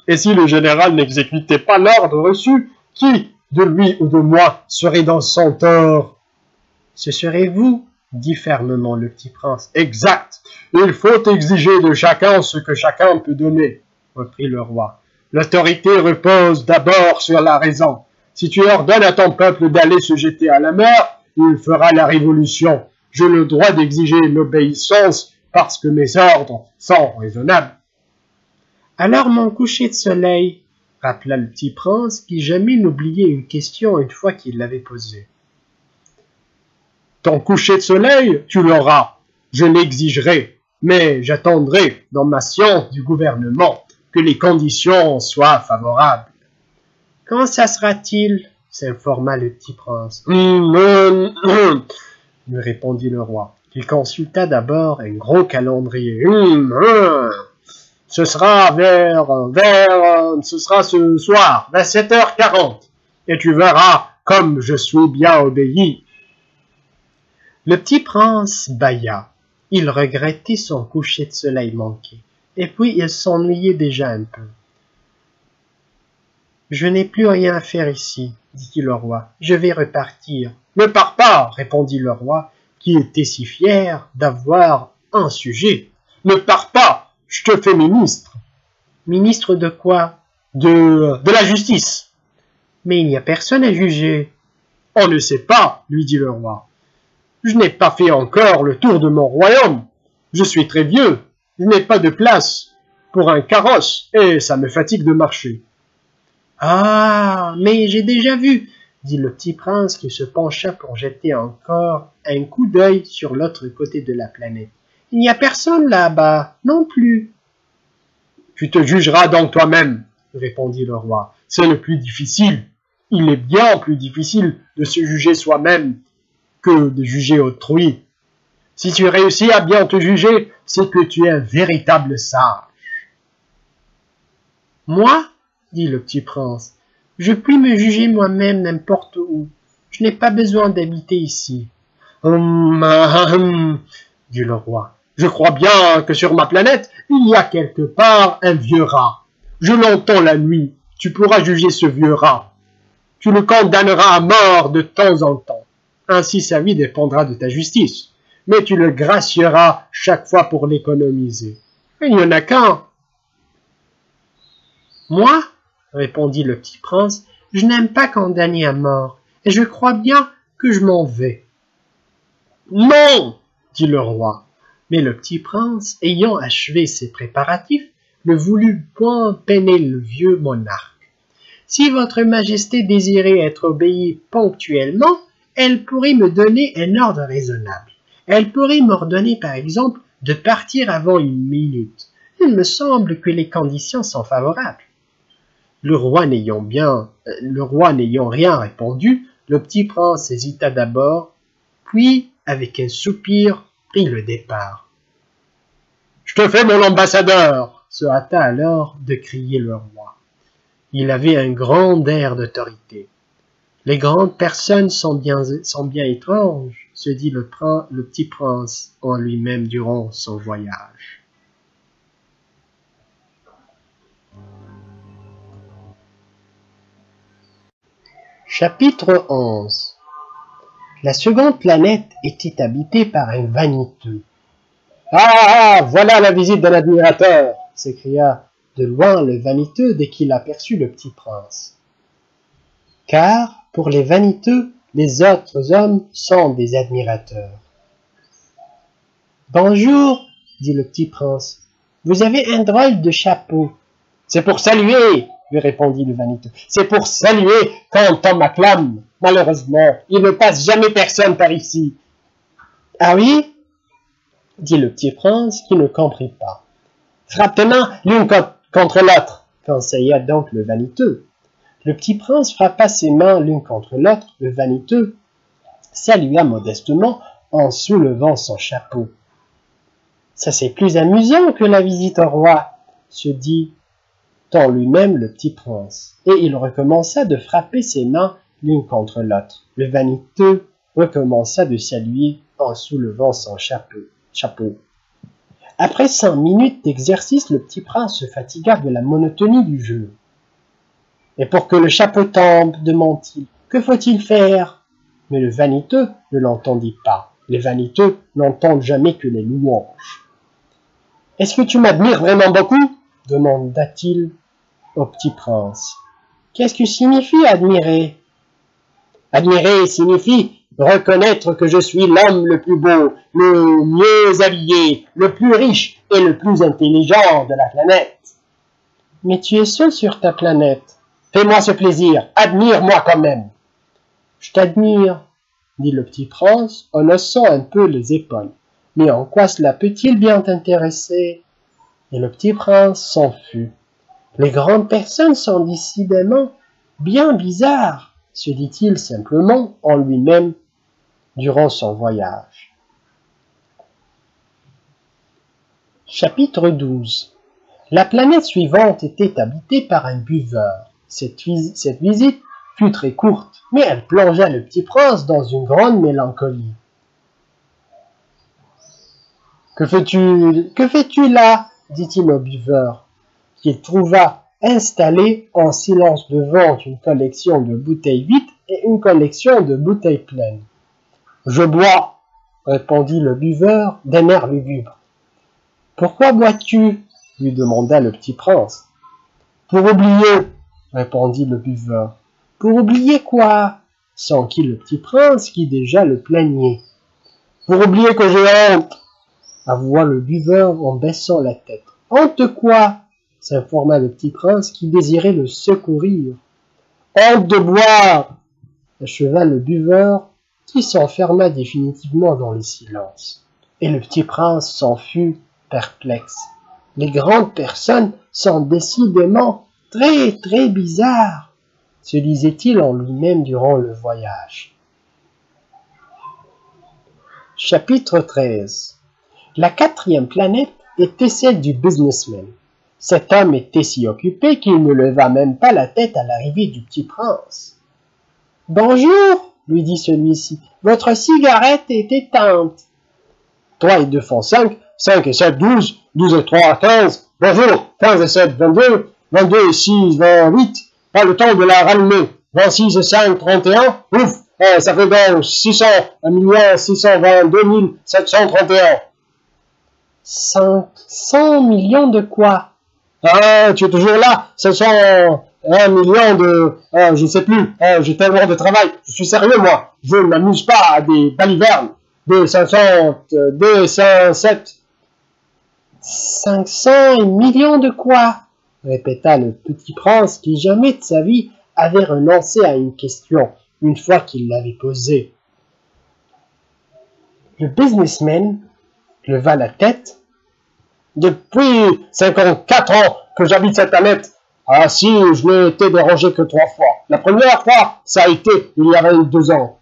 et si le général n'exécutait pas l'ordre reçu, qui, de lui ou de moi, serait dans son tort? Ce serait vous, dit fermement le petit prince. Exact. Il faut exiger de chacun ce que chacun peut donner. reprit le roi. L'autorité repose d'abord sur la raison. Si tu ordonnes à ton peuple d'aller se jeter à la mer, il fera la révolution. J'ai le droit d'exiger l'obéissance parce que mes ordres sont raisonnables. Alors mon coucher de soleil, rappela le petit prince qui jamais n'oubliait une question une fois qu'il l'avait posée. Ton coucher de soleil, tu l'auras. Je l'exigerai, mais j'attendrai dans ma science du gouvernement que les conditions soient favorables. Quand ça sera-t-il? S'informa le petit prince. Lui répondit le roi. Il consulta d'abord un gros calendrier. Ce sera ce sera ce soir, vers 7h40, et tu verras comme je suis bien obéi. Le petit prince bâilla. Il regrettait son coucher de soleil manqué, et puis il s'ennuyait déjà un peu. Je n'ai plus rien à faire ici, dit-il au roi. Je vais repartir. Ne pars pas, répondit le roi, qui était si fier d'avoir un sujet. Ne pars pas, je te fais ministre. Ministre de quoi? De la justice. Mais il n'y a personne à juger. On ne sait pas, lui dit le roi. Je n'ai pas fait encore le tour de mon royaume. Je suis très vieux. Je n'ai pas de place pour un carrosse et ça me fatigue de marcher. Ah, mais j'ai déjà vu, dit le petit prince qui se pencha pour jeter encore un coup d'œil sur l'autre côté de la planète. Il n'y a personne là-bas, non plus. Tu te jugeras donc toi-même, répondit le roi. C'est le plus difficile. Il est bien plus difficile de se juger soi-même que de juger autrui. Si tu réussis à bien te juger, c'est que tu es un véritable sage. Moi, dit le petit prince, je puis me juger moi-même n'importe où. Je n'ai pas besoin d'habiter ici. Dit le roi. Je crois bien que sur ma planète, il y a quelque part un vieux rat. Je l'entends la nuit. Tu pourras juger ce vieux rat. Tu le condamneras à mort de temps en temps. Ainsi sa vie dépendra de ta justice. Mais tu le gracieras chaque fois pour l'économiser. Il n'y en a qu'un. Moi, répondit le petit prince, je n'aime pas condamner à mort, et je crois bien que je m'en vais. Non, dit le roi. Mais le petit prince, ayant achevé ses préparatifs, ne voulut point peiner le vieux monarque. Si votre majesté désirait être obéie ponctuellement, elle pourrait me donner un ordre raisonnable. Elle pourrait m'ordonner, par exemple, de partir avant une minute. Il me semble que les conditions sont favorables. Le roi n'ayant rien répondu, le petit prince hésita d'abord, puis, avec un soupir, prit le départ. « Je te fais mon ambassadeur !» se hâta alors de crier le roi. Il avait un grand air d'autorité. Les grandes personnes sont bien étranges, se dit le petit prince en lui-même durant son voyage. Chapitre 11. La seconde planète était habitée par un vaniteux. « Ah, voilà la visite d'un admirateur !» s'écria de loin le vaniteux dès qu'il aperçut le petit prince. Car, pour les vaniteux, les autres hommes sont des admirateurs. « Bonjour, dit le petit prince, vous avez un drôle de chapeau. »« C'est pour saluer, lui répondit le vaniteux. C'est pour saluer quand on m'acclame. Malheureusement, il ne passe jamais personne par ici. »« Ah oui ?» dit le petit prince qui ne comprit pas. « Frappez-moi l'une contre l'autre, conseilla donc le vaniteux. Le petit prince frappa ses mains l'une contre l'autre, le vaniteux salua modestement en soulevant son chapeau. « Ça c'est plus amusant que la visite au roi, » se dit en lui-même le petit prince, et il recommença de frapper ses mains l'une contre l'autre. Le vaniteux recommença de saluer en soulevant son chapeau. Après 5 minutes d'exercice, le petit prince se fatigua de la monotonie du jeu. « Et pour que le chapeau tombe, demanda-t-il, que faut-il faire ?» Mais le vaniteux ne l'entendit pas. Les vaniteux n'entendent jamais que les louanges. « Est-ce que tu m'admires vraiment beaucoup ?» demanda-t-il au petit prince. Qu'est-ce que signifie admirer? Admirer signifie reconnaître que je suis l'homme le plus beau, le mieux habillé, le plus riche et le plus intelligent de la planète. Mais tu es seul sur ta planète. Fais-moi ce plaisir, admire-moi quand même. Je t'admire, dit le petit prince en haussant un peu les épaules. Mais en quoi cela peut-il bien t'intéresser? Et le petit prince s'en fut. Les grandes personnes sont décidément bien bizarres, se dit-il simplement en lui-même durant son voyage. Chapitre 12. La planète suivante était habitée par un buveur. Cette visite fut très courte, mais elle plongea le petit prince dans une grande mélancolie. Que fais-tu là? Dit-il au buveur, qu'il trouva installé en silence devant une collection de bouteilles vides et une collection de bouteilles pleines. Je bois, répondit le buveur d'un air lugubre. Pourquoi bois-tu? Lui demanda le petit prince. Pour oublier, répondit le buveur. Pour oublier quoi? S'enquit le petit prince qui déjà le plaignait. Pour oublier que j'ai honte, avoua le buveur en baissant la tête. Honte quoi? S'informa le petit prince qui désirait le secourir. Honte de boire, acheva le buveur qui s'enferma définitivement dans le silence. Et le petit prince s'en fut perplexe. Les grandes personnes sont décidément très bizarres, se disait-il en lui-même durant le voyage. Chapitre 13. La quatrième planète était celle du businessman. Cet homme était si occupé qu'il ne leva même pas la tête à l'arrivée du petit prince. « Bonjour, lui dit celui-ci, votre cigarette est éteinte. »« 3 et 2 font 5, 5 et 7, 12, 12 et 3, 15. Bonjour, 15 et 7, 22, 22 et 6, 28. Pas le temps de la rallumer. 26 et 5, 31. Ouf, ça fait donc 1 622 731. 500 millions de quoi? Ah, tu es toujours là. Ce sont 1 million de... je ne sais plus. J'ai tellement de travail. Je suis sérieux, moi. Je ne m'amuse pas à des balivernes. Des 500, des 507. 500 millions de quoi? Répéta le petit prince qui jamais de sa vie avait renoncé à une question une fois qu'il l'avait posée. Le businessman leva la tête. Depuis 54 ans que j'habite cette planète, ah si, je n'ai été dérangé que 3 fois. La première fois, ça a été il y a 22 ans,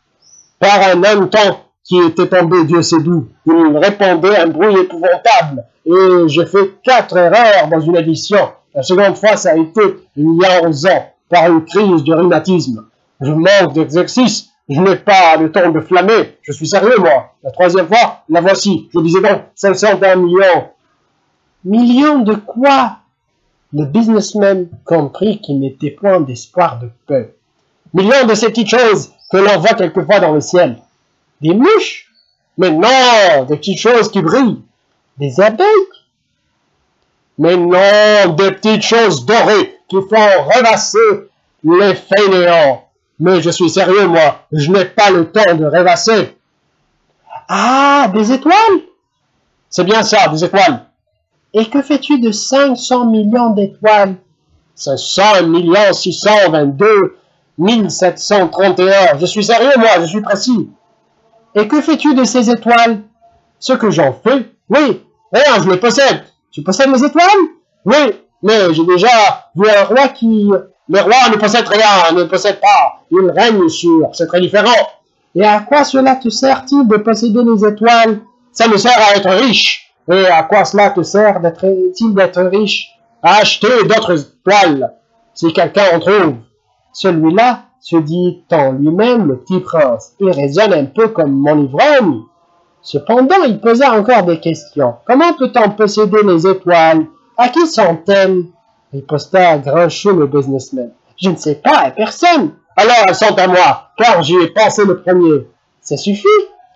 par un homme temps qui était tombé, Dieu sait d'où. Il répandait un bruit épouvantable, et j'ai fait 4 erreurs dans une édition. La seconde fois, ça a été il y a 11 ans, par une crise de rhumatisme. Je manque d'exercice, je n'ai pas le temps de flammer, je suis sérieux moi. La troisième fois, la voici, je disais donc 501 millions. Millions de quoi? Le businessman comprit qu'il n'était point d'espoir de peu. Millions de ces petites choses que l'on voit quelquefois dans le ciel. Des mouches? Mais non, des petites choses qui brillent. Des abeilles? Mais non, des petites choses dorées qui font rêvasser les fainéants. Mais je suis sérieux, moi, je n'ai pas le temps de rêvasser. Ah, des étoiles? C'est bien ça, des étoiles. Et que fais-tu de 500 millions d'étoiles? 500 622 731. Je suis sérieux, moi, je suis précis. Et que fais-tu de ces étoiles? Ce que j'en fais? Oui, rien, je les possède. Tu possèdes les étoiles? Oui, mais j'ai déjà vu un roi qui... Le roi ne possède rien, ne possède pas. Il règne sur, c'est très différent. Et à quoi cela te sert-il de posséder les étoiles? Ça me sert à être riche. Et à quoi cela te sert d'être riche? À acheter d'autres étoiles, si quelqu'un en trouve. Celui-là se dit en lui-même le petit prince, et raisonne un peu comme mon ivrogne. Cependant, il posa encore des questions. Comment peut-on posséder les étoiles? À qui sont-elles? Riposta grincheux le businessman. Je ne sais pas, à personne. Alors elles sont à moi, car j'y ai pensé le premier. Ça suffit?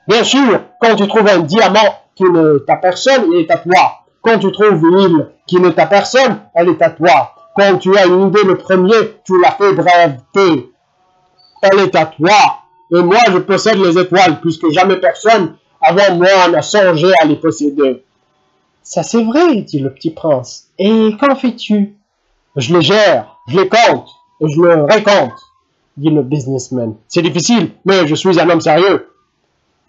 Bien sûr, quand tu trouves un diamant qui n'est à personne, il est à toi. Quand tu trouves une île qui n'est à personne, elle est à toi. Quand tu as une idée le premier, tu la fais breveter. Elle est à toi. Et moi, je possède les étoiles, puisque jamais personne avant moi n'a songé à les posséder. Ça c'est vrai, dit le petit prince. Et qu'en fais-tu? Je les gère, je les compte, et je le récompte, dit le businessman. C'est difficile, mais je suis un homme sérieux.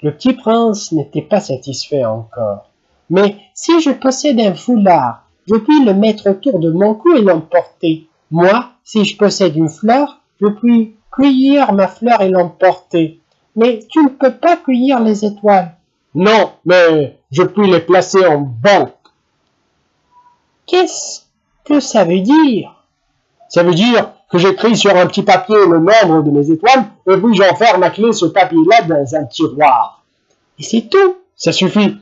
Le petit prince n'était pas satisfait encore. Mais si je possède un foulard, je puis le mettre autour de mon cou et l'emporter. Moi, si je possède une fleur, je puis cueillir ma fleur et l'emporter. Mais tu ne peux pas cueillir les étoiles. Non, mais je puis les placer en banque. Qu'est-ce que ça veut dire? Ça veut dire que j'écris sur un petit papier le nombre de mes étoiles et puis j'enferme ma clé ce papier-là dans un tiroir. Et c'est tout, ça suffit.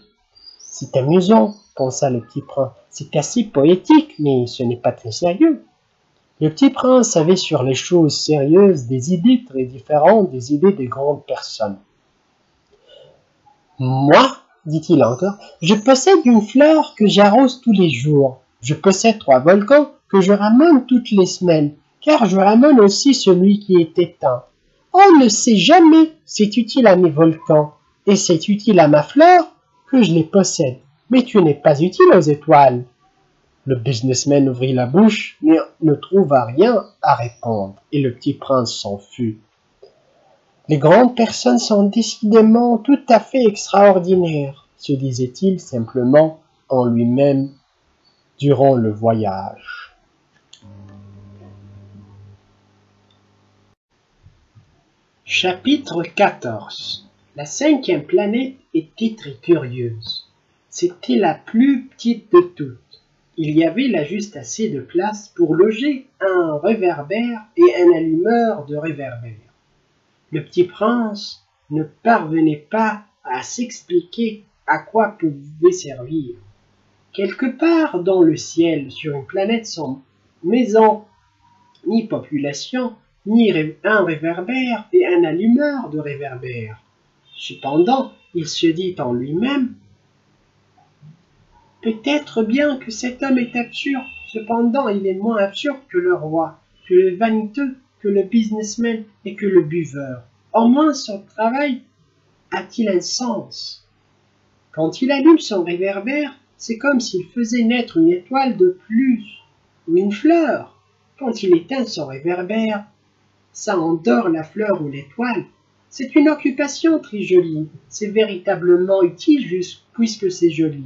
C'est amusant, pensa le petit prince. C'est assez poétique, mais ce n'est pas très sérieux. Le petit prince avait sur les choses sérieuses des idées très différentes des idées des grandes personnes. Moi, dit-il encore, je possède une fleur que j'arrose tous les jours. Je possède 3 volcans que je ramène toutes les semaines, car je ramène aussi celui qui est éteint. On ne sait jamais, c'est utile à mes volcans, et c'est utile à ma fleur que je les possède. Mais tu n'es pas utile aux étoiles. Le businessman ouvrit la bouche, mais ne trouva rien à répondre, et le petit prince s'en fut. Les grandes personnes sont décidément tout à fait extraordinaires, se disait-il simplement en lui-même durant le voyage. Chapitre 14. La 5e planète était très curieuse. C'était la plus petite de toutes. Il y avait là juste assez de place pour loger un réverbère et un allumeur de réverbère. Le petit prince ne parvenait pas à s'expliquer à quoi pouvait servir. Quelque part dans le ciel, sur une planète sans maison, ni population, ni un réverbère et un allumeur de réverbère. Cependant, il se dit en lui-même, « Peut-être bien que cet homme est absurde, cependant il est moins absurde que le roi, que le vaniteux, que le businessman et que le buveur. Au moins son travail a-t-il un sens? Quand il allume son réverbère, c'est comme s'il faisait naître une étoile de plus, ou une fleur. Quand il éteint son réverbère, ça endort la fleur ou l'étoile. C'est une occupation très jolie, c'est véritablement utile puisque c'est joli. »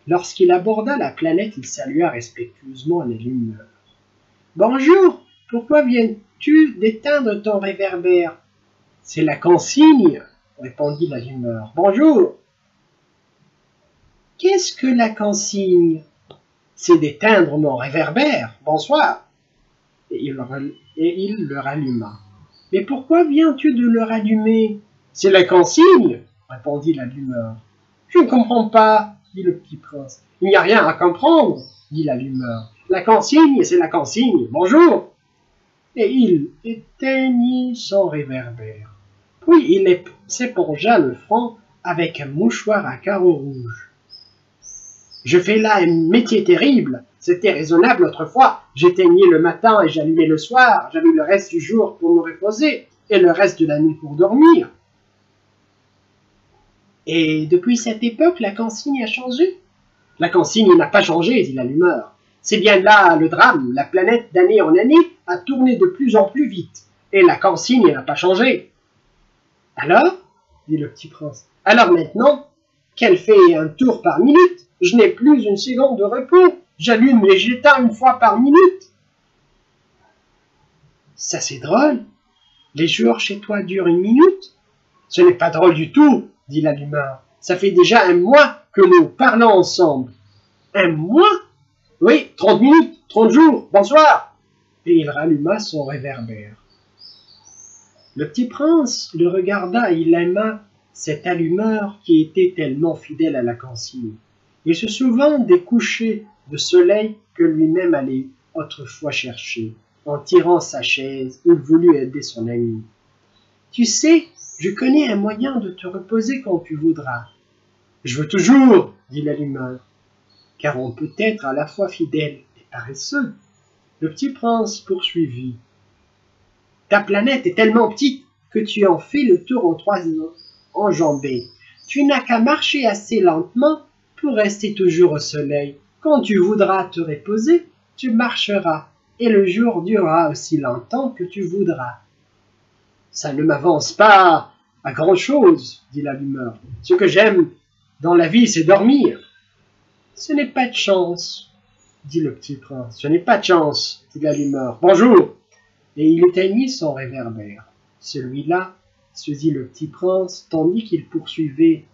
Lorsqu'il aborda la planète, il salua respectueusement l'allumeur. « Bonjour, pourquoi viens-tu d'éteindre ton réverbère? »« C'est la consigne, » répondit l'allumeur. « Bonjour. »« Qu'est-ce que la consigne? »« C'est d'éteindre mon réverbère. Bonsoir. » Et il le ralluma. « Mais pourquoi viens-tu de le rallumer? »« C'est la consigne, » répondit l'allumeur. « Je ne comprends pas, » dit le petit prince. « Il n'y a rien à comprendre, » dit l'allumeur. « La consigne, c'est la consigne. Bonjour. » Et il éteignit son réverbère. Puis il s'épongea le front avec un mouchoir à carreaux rouges. « Je fais là un métier terrible. C'était raisonnable autrefois. J'éteignais le matin et j'allumais le soir. J'avais le reste du jour pour me reposer et le reste de la nuit pour dormir. » Et depuis cette époque, la consigne a changé? La consigne n'a pas changé, dit l'allumeur. C'est bien là le drame. La planète, d'année en année, a tourné de plus en plus vite. Et la consigne n'a pas changé. Alors, dit le petit prince, alors maintenant, qu'elle fait un tour par minute, je n'ai plus une seconde de repos. J'allume et j'éteins une fois par minute. Ça c'est drôle. Les jours chez toi durent une minute? Ce n'est pas drôle du tout, dit l'allumeur. Ça fait déjà un mois que nous parlons ensemble. Un mois? Oui, 30 minutes, 30 jours, bonsoir. Et il ralluma son réverbère. Le petit prince le regarda et il aima cet allumeur qui était tellement fidèle à la consigne. Il se souvint des couchers de soleil que lui-même allait autrefois chercher. En tirant sa chaise, il voulut aider son ami. « Tu sais, je connais un moyen de te reposer quand tu voudras. »« Je veux toujours, dit l'allumeur. car on peut être à la fois fidèle et paresseux. Le petit prince poursuivit. Ta planète est tellement petite que tu en fais le tour en 3 enjambées. Tu n'as qu'à marcher assez lentement pour rester toujours au soleil. Quand tu voudras te reposer, tu marcheras, et le jour durera aussi longtemps que tu voudras. Ça ne m'avance pas à grand-chose, dit l'allumeur. Ce que j'aime dans la vie, c'est dormir. Ce n'est pas de chance, dit le petit prince. Ce n'est pas de chance, dit l'allumeur. Bonjour. Et il éteignit son réverbère. Celui-là, se dit le petit prince, tandis qu'il poursuivait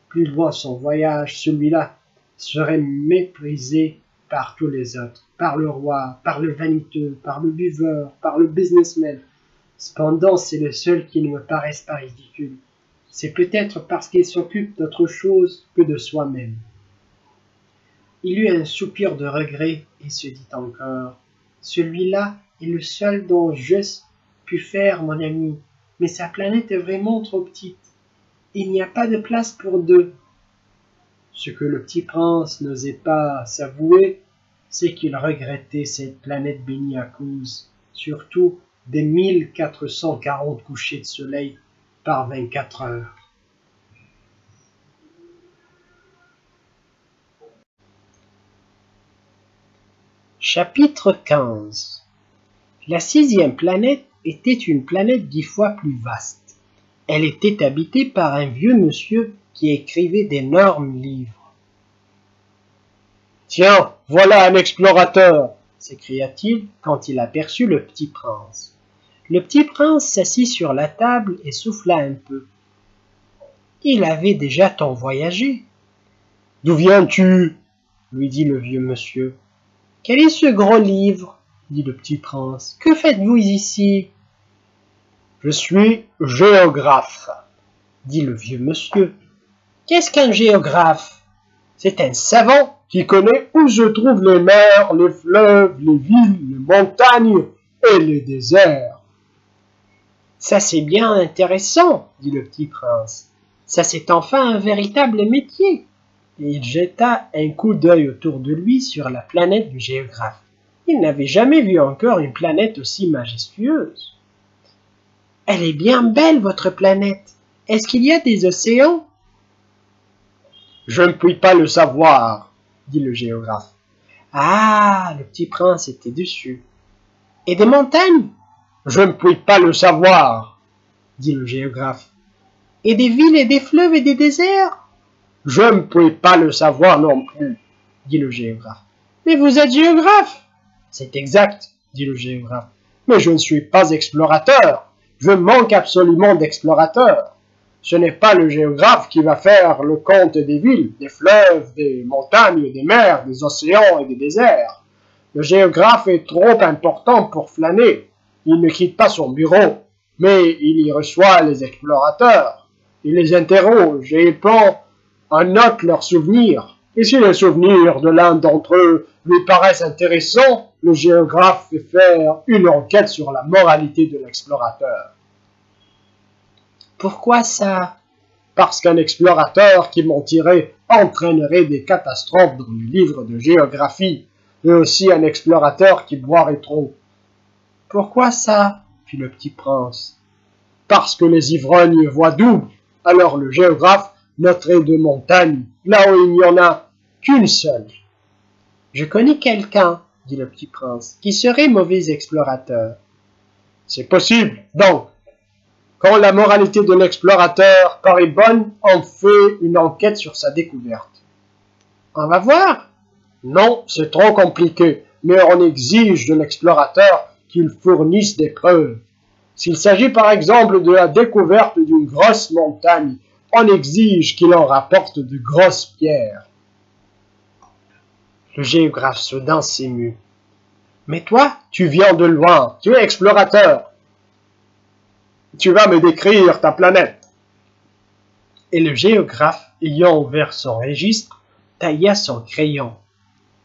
plus loin son voyage, celui-là serait méprisé par tous les autres, par le roi, par le vaniteux, par le buveur, par le businessman. Cependant, c'est le seul qui ne me paraisse pas ridicule. C'est peut-être parce qu'il s'occupe d'autre chose que de soi-même. Il eut un soupir de regret et se dit encore, « Celui-là est le seul dont j'eusse pu faire mon ami, mais sa planète est vraiment trop petite. Il n'y a pas de place pour 2. » Ce que le petit prince n'osait pas s'avouer, c'est qu'il regrettait cette planète bénie à cause, surtout des 1440 couchers de soleil par 24 heures. Chapitre 15. La 6e planète était une planète 10 fois plus vaste. Elle était habitée par un vieux monsieur qui écrivait d'énormes livres. « Tiens, voilà un explorateur !» s'écria-t-il quand il aperçut le petit prince. Le petit prince s'assit sur la table et souffla un peu. Il avait déjà tant voyagé. « D'où viens-tu » lui dit le vieux monsieur. « Quel est ce gros livre » dit le petit prince. « Que faites-vous ici ?»« Je suis géographe » dit le vieux monsieur. « Qu'est-ce qu'un géographe ?»« C'est un savant qui connaît où se trouvent les mers, les fleuves, les villes, les montagnes et les déserts. »« Ça c'est bien intéressant, dit le petit prince. Ça c'est enfin un véritable métier. » Et il jeta un coup d'œil autour de lui sur la planète du géographe. Il n'avait jamais vu encore une planète aussi majestueuse. « Elle est bien belle, votre planète. Est-ce qu'il y a des océans ?»« Je ne puis pas le savoir, dit le géographe. »« Ah, le petit prince était déçu. Et des montagnes ? » ?»« Je ne puis pas le savoir, dit le géographe. »« Et des villes et des fleuves et des déserts ? » ?»« Je ne puis pas le savoir non plus, dit le géographe. »« Mais vous êtes géographe ?» ?»« C'est exact, dit le géographe. Mais je ne suis pas explorateur. Je manque absolument d'explorateurs. Ce n'est pas le géographe qui va faire le compte des villes, des fleuves, des montagnes, des mers, des océans et des déserts. Le géographe est trop important pour flâner. Il ne quitte pas son bureau, mais il y reçoit les explorateurs. Il les interroge et il prend en note leurs souvenirs. Et si les souvenirs de l'un d'entre eux lui paraissent intéressants, le géographe fait faire une enquête sur la moralité de l'explorateur. Pourquoi ça ? Parce qu'un explorateur qui mentirait entraînerait des catastrophes dans les livres de géographie, et aussi un explorateur qui boirait trop. Pourquoi ça ? Fit le petit prince. Parce que les ivrognes voient double, alors le géographe noterait 2 montagnes, là où il n'y en a qu'une seule. Je connais quelqu'un, dit le petit prince, qui serait mauvais explorateur. C'est possible, donc. Quand la moralité de l'explorateur paraît bonne, on fait une enquête sur sa découverte. On va voir. Non, c'est trop compliqué, mais on exige de l'explorateur qu'il fournisse des preuves. S'il s'agit par exemple de la découverte d'une grosse montagne, on exige qu'il en rapporte de grosses pierres. Le géographe soudain s'émut. Mais toi, tu viens de loin, tu es explorateur. Tu vas me décrire ta planète. Et le géographe, ayant ouvert son registre, tailla son crayon.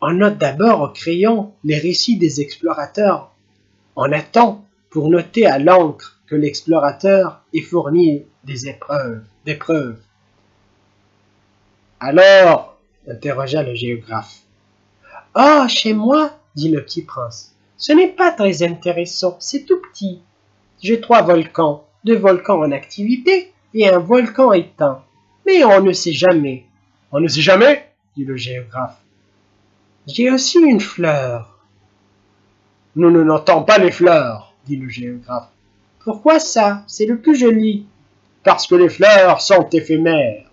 On note d'abord au crayon les récits des explorateurs. On attend pour noter à l'encre que l'explorateur ait fourni des preuves. Alors, interrogea le géographe, Ah, chez moi, dit le petit prince, ce n'est pas très intéressant, c'est tout petit. J'ai 3 volcans, 2 volcans en activité et un volcan éteint. Mais on ne sait jamais. On ne sait jamais, dit le géographe. J'ai aussi une fleur. Nous ne notons pas les fleurs, dit le géographe. Pourquoi ça? C'est le plus joli. Parce que les fleurs sont éphémères.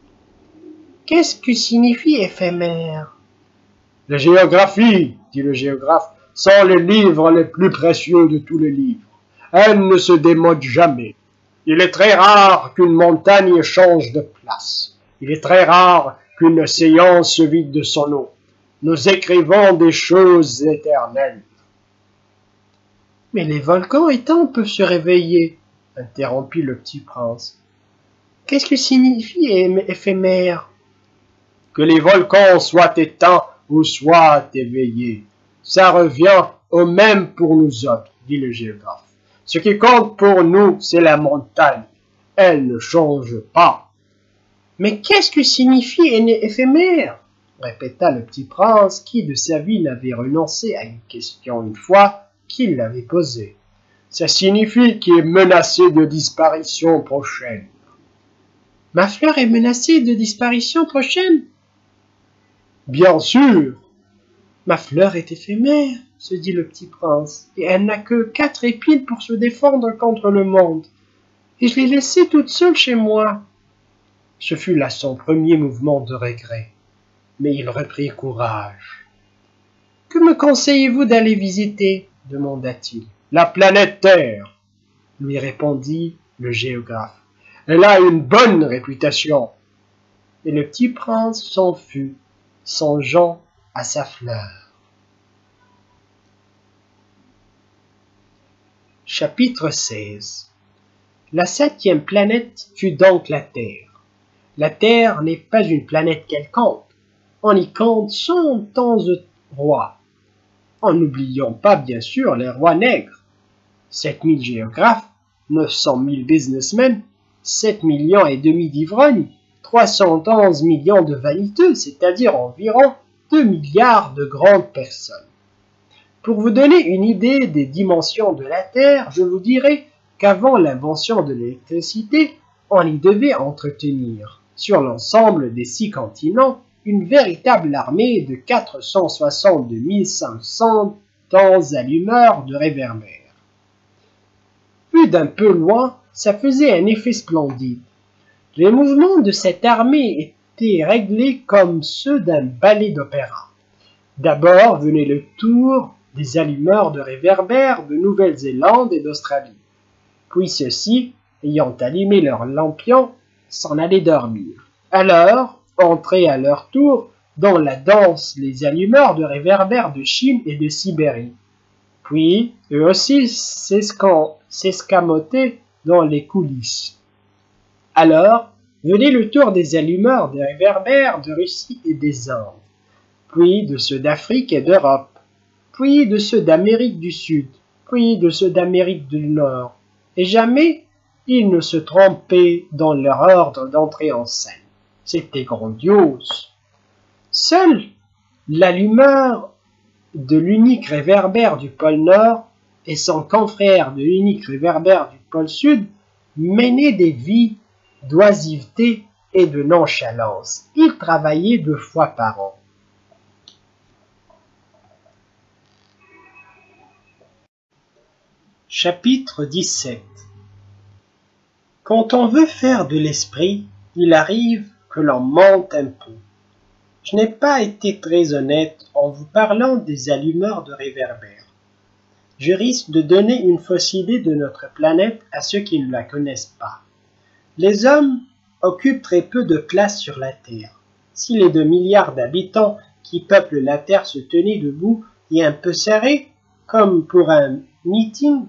Qu'est-ce que signifie éphémère? La géographie, dit le géographe, sont les livres les plus précieux de tous les livres. Elle ne se démode jamais. Il est très rare qu'une montagne change de place. Il est très rare qu'une océan se vide de son eau. Nous écrivons des choses éternelles. Mais les volcans éteints peuvent se réveiller, interrompit le petit prince. Qu'est-ce que signifie éphémère? Que les volcans soient éteints ou soient éveillés. Ça revient au même pour nous autres, dit le géographe. Ce qui compte pour nous, c'est la montagne. Elle ne change pas. Mais qu'est-ce que signifie éphémère? Répéta le petit prince qui de sa vie n'avait renoncé à une question une fois qu'il l'avait posée. Ça signifie qu'il est menacé de disparition prochaine. Ma fleur est menacée de disparition prochaine? Bien sûr. Ma fleur est éphémère, se dit le petit prince, et elle n'a que 4 épines pour se défendre contre le monde. Et je l'ai laissée toute seule chez moi. Ce fut là son premier mouvement de regret. Mais il reprit courage. Que me conseillez-vous d'aller visiter? Demanda-t-il. La planète Terre, lui répondit le géographe. Elle a une bonne réputation. Et le petit prince s'en fut, songeant à sa fleur. Chapitre 16. La 7e planète fut donc la Terre. La Terre n'est pas une planète quelconque. On y compte 111 rois. En n'oubliant pas bien sûr les rois nègres. 7000 géographes, 900 000 businessmen, 7 millions et demi d'ivrognes, 311 millions de vaniteux, c'est-à-dire environ 2 milliards de grandes personnes. Pour vous donner une idée des dimensions de la Terre, je vous dirai qu'avant l'invention de l'électricité, on y devait entretenir, sur l'ensemble des 6 continents, une véritable armée de 462 500 allumeurs de réverbères. Vu d'un peu loin, ça faisait un effet splendide. Les mouvements de cette armée étaient réglés comme ceux d'un ballet d'opéra. D'abord venait le tour des allumeurs de réverbères de Nouvelle-Zélande et d'Australie. Puis ceux-ci, ayant allumé leurs lampions, s'en allaient dormir. Alors, entraient à leur tour dans la danse les allumeurs de réverbères de Chine et de Sibérie. Puis, eux aussi s'escamotaient dans les coulisses. Alors, venait le tour des allumeurs de réverbères de Russie et des Indes, puis de ceux d'Afrique et d'Europe, puis de ceux d'Amérique du Sud, puis de ceux d'Amérique du Nord, et jamais ils ne se trompaient dans leur ordre d'entrée en scène. C'était grandiose. Seul l'allumeur de l'unique réverbère du pôle Nord et son confrère de l'unique réverbère du pôle Sud menaient des vies d'oisiveté et de nonchalance. Ils travaillaient 2 fois par an. Chapitre 17. Quand on veut faire de l'esprit, il arrive que l'on mente un peu. Je n'ai pas été très honnête en vous parlant des allumeurs de réverbères. Je risque de donner une fausse idée de notre planète à ceux qui ne la connaissent pas. Les hommes occupent très peu de place sur la Terre. Si les 2 milliards d'habitants qui peuplent la Terre se tenaient debout et un peu serrés, comme pour un meeting,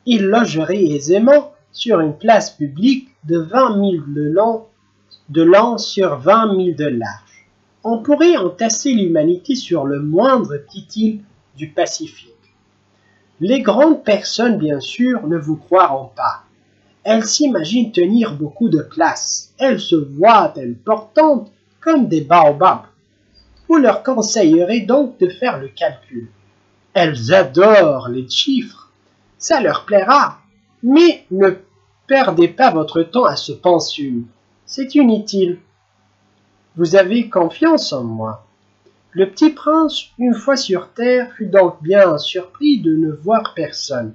ils logeraient aisément sur une place publique de 20 000 de long sur 20 000 de large. On pourrait entasser l'humanité sur le moindre petit île du Pacifique. Les grandes personnes, bien sûr, ne vous croiront pas. Elles s'imaginent tenir beaucoup de place. Elles se voient importantes comme des baobabs. Vous leur conseillerez donc de faire le calcul. Elles adorent les chiffres, ça leur plaira, mais ne perdez pas votre temps à ce pensum, c'est inutile. Vous avez confiance en moi. Le petit prince, une fois sur terre, fut donc bien surpris de ne voir personne.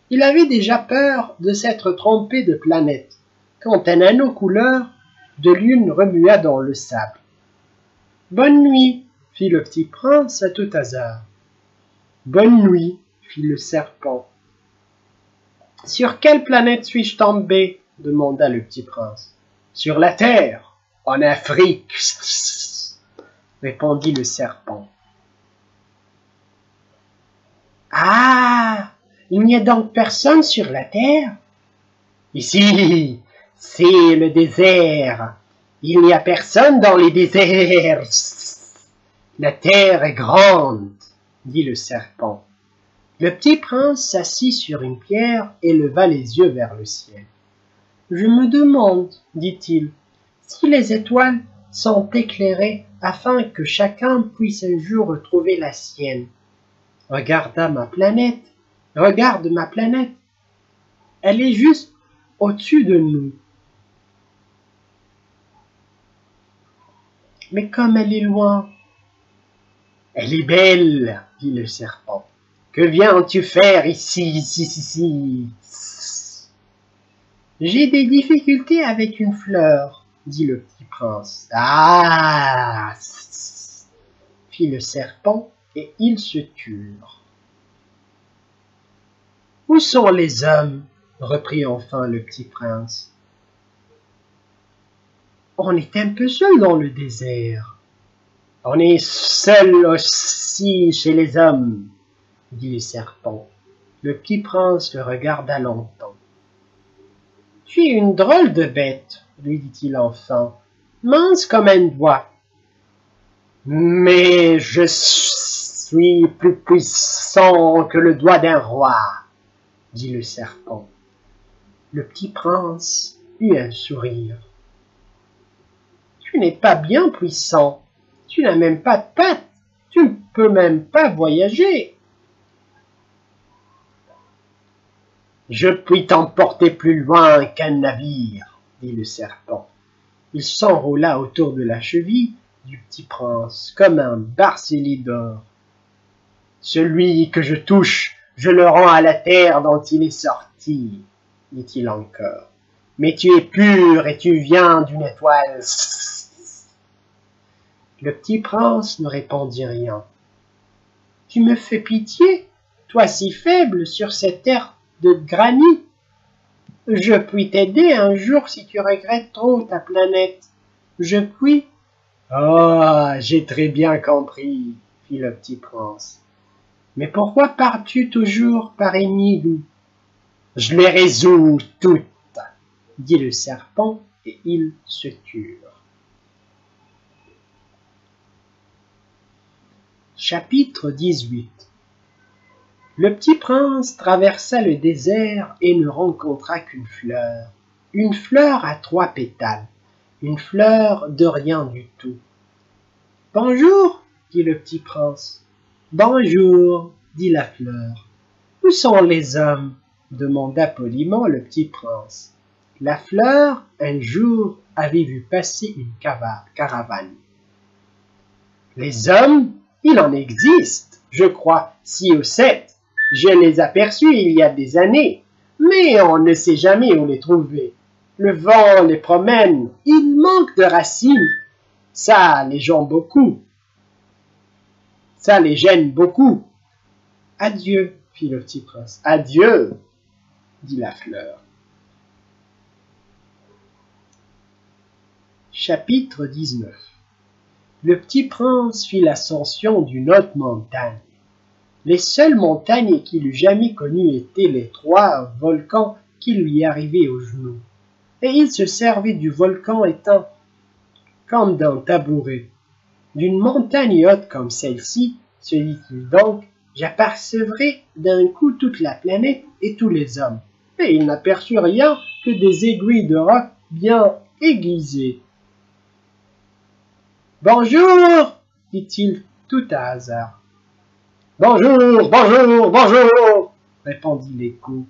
Il avait déjà peur de s'être trompé de planète, quand un anneau couleur de lune remua dans le sable. « Bonne nuit !» fit le petit prince à tout hasard. « Bonne nuit !» fit le serpent. « Sur quelle planète suis-je tombé ?» demanda le petit prince. « Sur la terre, en Afrique !» répondit le serpent. « Ah, il n'y a donc personne sur la terre ? Ici, c'est le désert. Il n'y a personne dans les déserts. La terre est grande, dit le serpent. Le petit prince s'assit sur une pierre et leva les yeux vers le ciel. Je me demande, dit-il, si les étoiles sont éclairées afin que chacun puisse un jour retrouver la sienne. Regarde ma planète. Elle est juste au-dessus de nous. Mais comme elle est loin. Elle est belle, dit le serpent. Que viens-tu faire ici? J'ai des difficultés avec une fleur, dit le petit prince. Ah, fit le serpent, et ils se turent. Où sont les hommes? Reprit enfin le petit prince. On est un peu seul dans le désert. On est seul aussi chez les hommes, dit le serpent. Le petit prince le regarda longtemps. Tu es une drôle de bête, lui dit-il enfin, mince comme un doigt. Mais je suis plus puissant que le doigt d'un roi, dit le serpent. Le petit prince eut un sourire. Tu n'es pas bien puissant, tu n'as même pas de pattes, tu ne peux même pas voyager. Je puis t'emporter plus loin qu'un navire, dit le serpent. Il s'enroula autour de la cheville du petit prince comme un bracelet d'or. Celui que je touche, je le rends à la terre dont il est sorti, dit-il encore. Mais tu es pur et tu viens d'une étoile. Le petit prince ne répondit rien. Tu me fais pitié, toi si faible sur cette terre de granit. Je puis t'aider un jour si tu regrettes trop ta planète. Je puis. Oh, j'ai très bien compris, fit le petit prince. Mais pourquoi pars-tu toujours par énigme? Je les résous toutes, dit le serpent, et ils se turent. Chapitre 18. Le petit prince traversa le désert et ne rencontra qu'une fleur à 3 pétales, une fleur de rien du tout. « Bonjour, dit le petit prince. « Bonjour, dit la fleur. « Où sont les hommes ?» demanda poliment le petit prince. La fleur, un jour, avait vu passer une caravane. « Les hommes, il en existe, je crois, 6 ou 7. Je les aperçus il y a des années, mais on ne sait jamais où les trouver. Le vent les promène, ils manquent de racines. Ça les gêne beaucoup. Adieu, fit le petit prince. Adieu, dit la fleur. Chapitre 19. Le petit prince fit l'ascension d'une haute montagne. Les seules montagnes qu'il eût jamais connues étaient les 3 volcans qui lui arrivaient aux genoux. Et il se servait du volcan étant comme d'un tabouret. D'une montagne haute comme celle-ci, se dit-il donc, j'apercevrai d'un coup toute la planète et tous les hommes. Et il n'aperçut rien que des aiguilles de roc bien aiguisées. « Bonjour ! dit-il tout à hasard. Bonjour, bonjour, bonjour, répondit l'écho.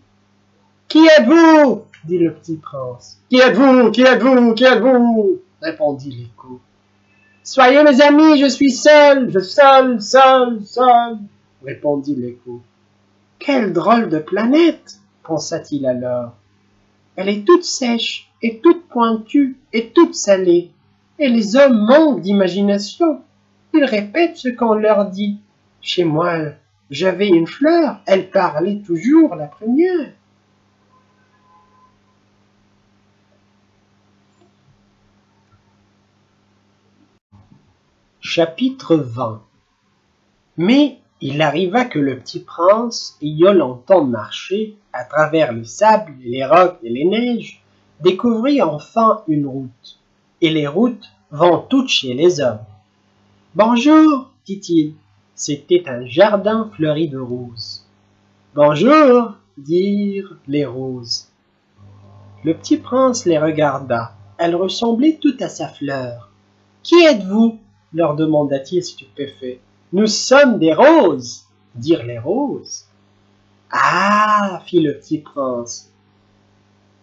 Qui êtes-vous? Dit le petit prince. Qui êtes-vous? Qui êtes-vous? Qui êtes-vous? Répondit l'écho. Soyez mes amis, je suis seul, seul, répondit l'écho. Quelle drôle de planète, pensa-t-il alors. Elle est toute sèche, et toute pointue, et toute salée, et les hommes manquent d'imagination. Ils répètent ce qu'on leur dit. Chez moi, j'avais une fleur, elle parlait toujours la première. Chapitre 20. Mais il arriva que le petit prince, ayant longtemps marché à travers le sable, les rocs et les neiges, découvrit enfin une route. Et les routes vont toutes chez les hommes. Bonjour, dit-il. C'était un jardin fleuri de roses. Bonjour, dirent les roses. Le petit prince les regarda. Elles ressemblaient toutes à sa fleur. Qui êtes-vous? Leur demanda-t-il stupéfait. Nous sommes des roses, dirent les roses. Ah, fit le petit prince.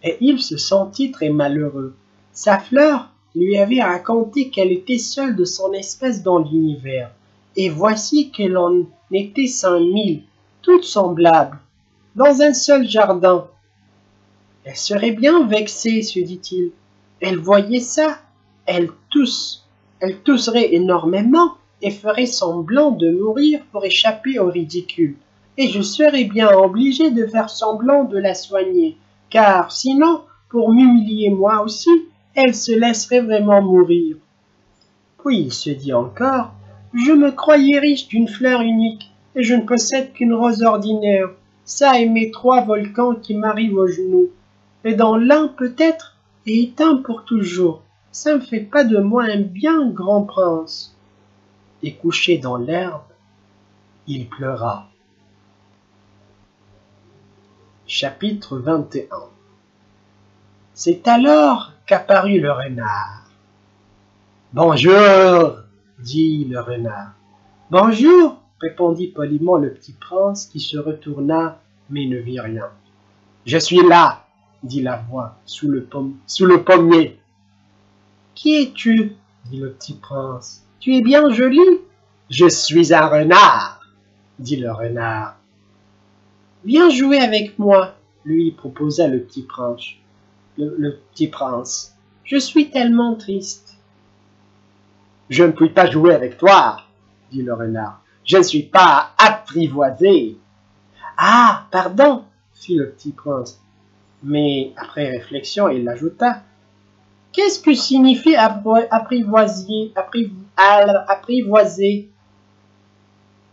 Et il se sentit très malheureux. Sa fleur lui avait raconté qu'elle était seule de son espèce dans l'univers. Et voici qu'elle en était 5000, toutes semblables, dans un seul jardin. Elle serait bien vexée, se dit-il. Elle voyait ça, elle tousserait énormément et ferait semblant de mourir pour échapper au ridicule. Et je serais bien obligé de faire semblant de la soigner, car sinon, pour m'humilier moi aussi, elle se laisserait vraiment mourir. Puis il se dit encore, je me croyais riche d'une fleur unique, et je ne possède qu'une rose ordinaire. Ça et mes 3 volcans qui m'arrivent aux genoux. Et dans l'un peut-être, et éteint pour toujours. Ça ne fait pas de moi un bien grand prince. Et couché dans l'herbe, il pleura. Chapitre 21. C'est alors qu'apparut le renard. Bonjour, dit le renard. Bonjour, répondit poliment le petit prince qui se retourna mais ne vit rien. Je suis là, dit la voix sous le pommier. Qui es-tu? Dit le petit prince. Tu es bien joli. Je suis un renard, dit le renard. Viens jouer avec moi, lui proposa le petit prince. Le petit prince. Je suis tellement triste. Je ne puis pas jouer avec toi, dit le renard. Je ne suis pas apprivoisé. Ah, pardon, fit le petit prince. Mais après réflexion, il ajouta. Qu'est-ce que signifie apprivoiser?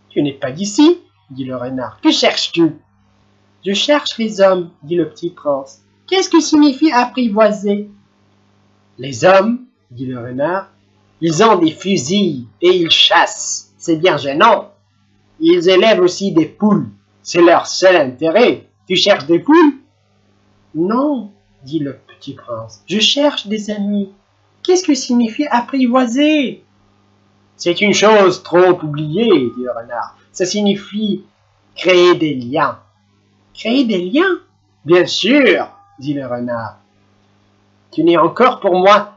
Tu n'es pas d'ici, dit le renard. Que cherches-tu? Je cherche les hommes, dit le petit prince. Qu'est-ce que signifie apprivoiser? Les hommes, dit le renard, ils ont des fusils et ils chassent. C'est bien gênant. Ils élèvent aussi des poules. C'est leur seul intérêt. Tu cherches des poules? Non, dit le petit prince. Je cherche des amis. Qu'est-ce que signifie apprivoiser? C'est une chose trop oubliée, dit le renard. Ça signifie créer des liens. Créer des liens? Bien sûr, dit le renard. Tu n'es encore pour moi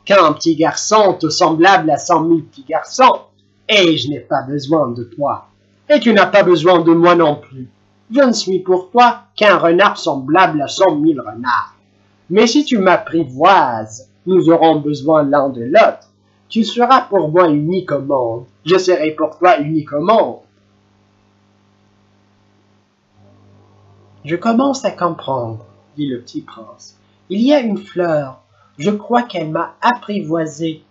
qu'un petit garçon tout semblable à 100 000 petits garçons, et je n'ai pas besoin de toi. Et tu n'as pas besoin de moi non plus. Je ne suis pour toi qu'un renard semblable à 100 000 renards. Mais si tu m'apprivoises, nous aurons besoin l'un de l'autre. Tu seras pour moi unique au monde. Je serai pour toi unique au monde. Je commence à comprendre, dit le petit prince. Il y a une fleur. Je crois qu'elle m'a apprivoisé.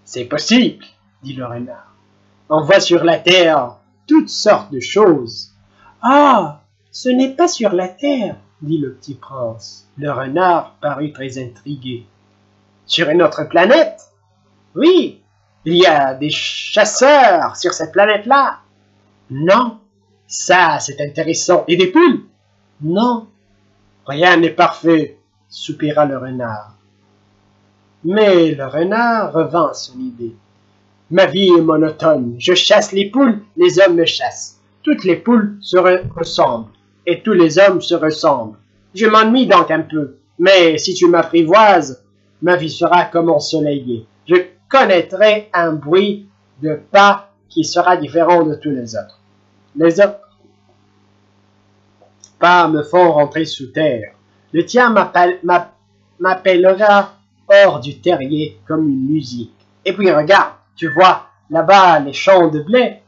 C'est possible, dit le renard. On voit sur la terre toutes sortes de choses. Ah, ce n'est pas sur la terre, dit le petit prince. Le renard parut très intrigué. Sur une autre planète? Oui, il y a des chasseurs sur cette planète-là. Non, ça c'est intéressant. Et des poules? Non, rien n'est parfait, soupira le renard. Mais le renard revint à son idée. Ma vie est monotone. Je chasse les poules, les hommes me chassent. Toutes les poules se ressemblent, et tous les hommes se ressemblent. Je m'ennuie donc un peu, mais si tu m'apprivoises, ma vie sera comme ensoleillée. Je connaîtrai un bruit de pas qui sera différent de tous les autres. Les autres pas me font rentrer sous terre. Le tien m'appellera hors du terrier comme une musique. Et puis regarde, tu vois, là-bas les champs de blé.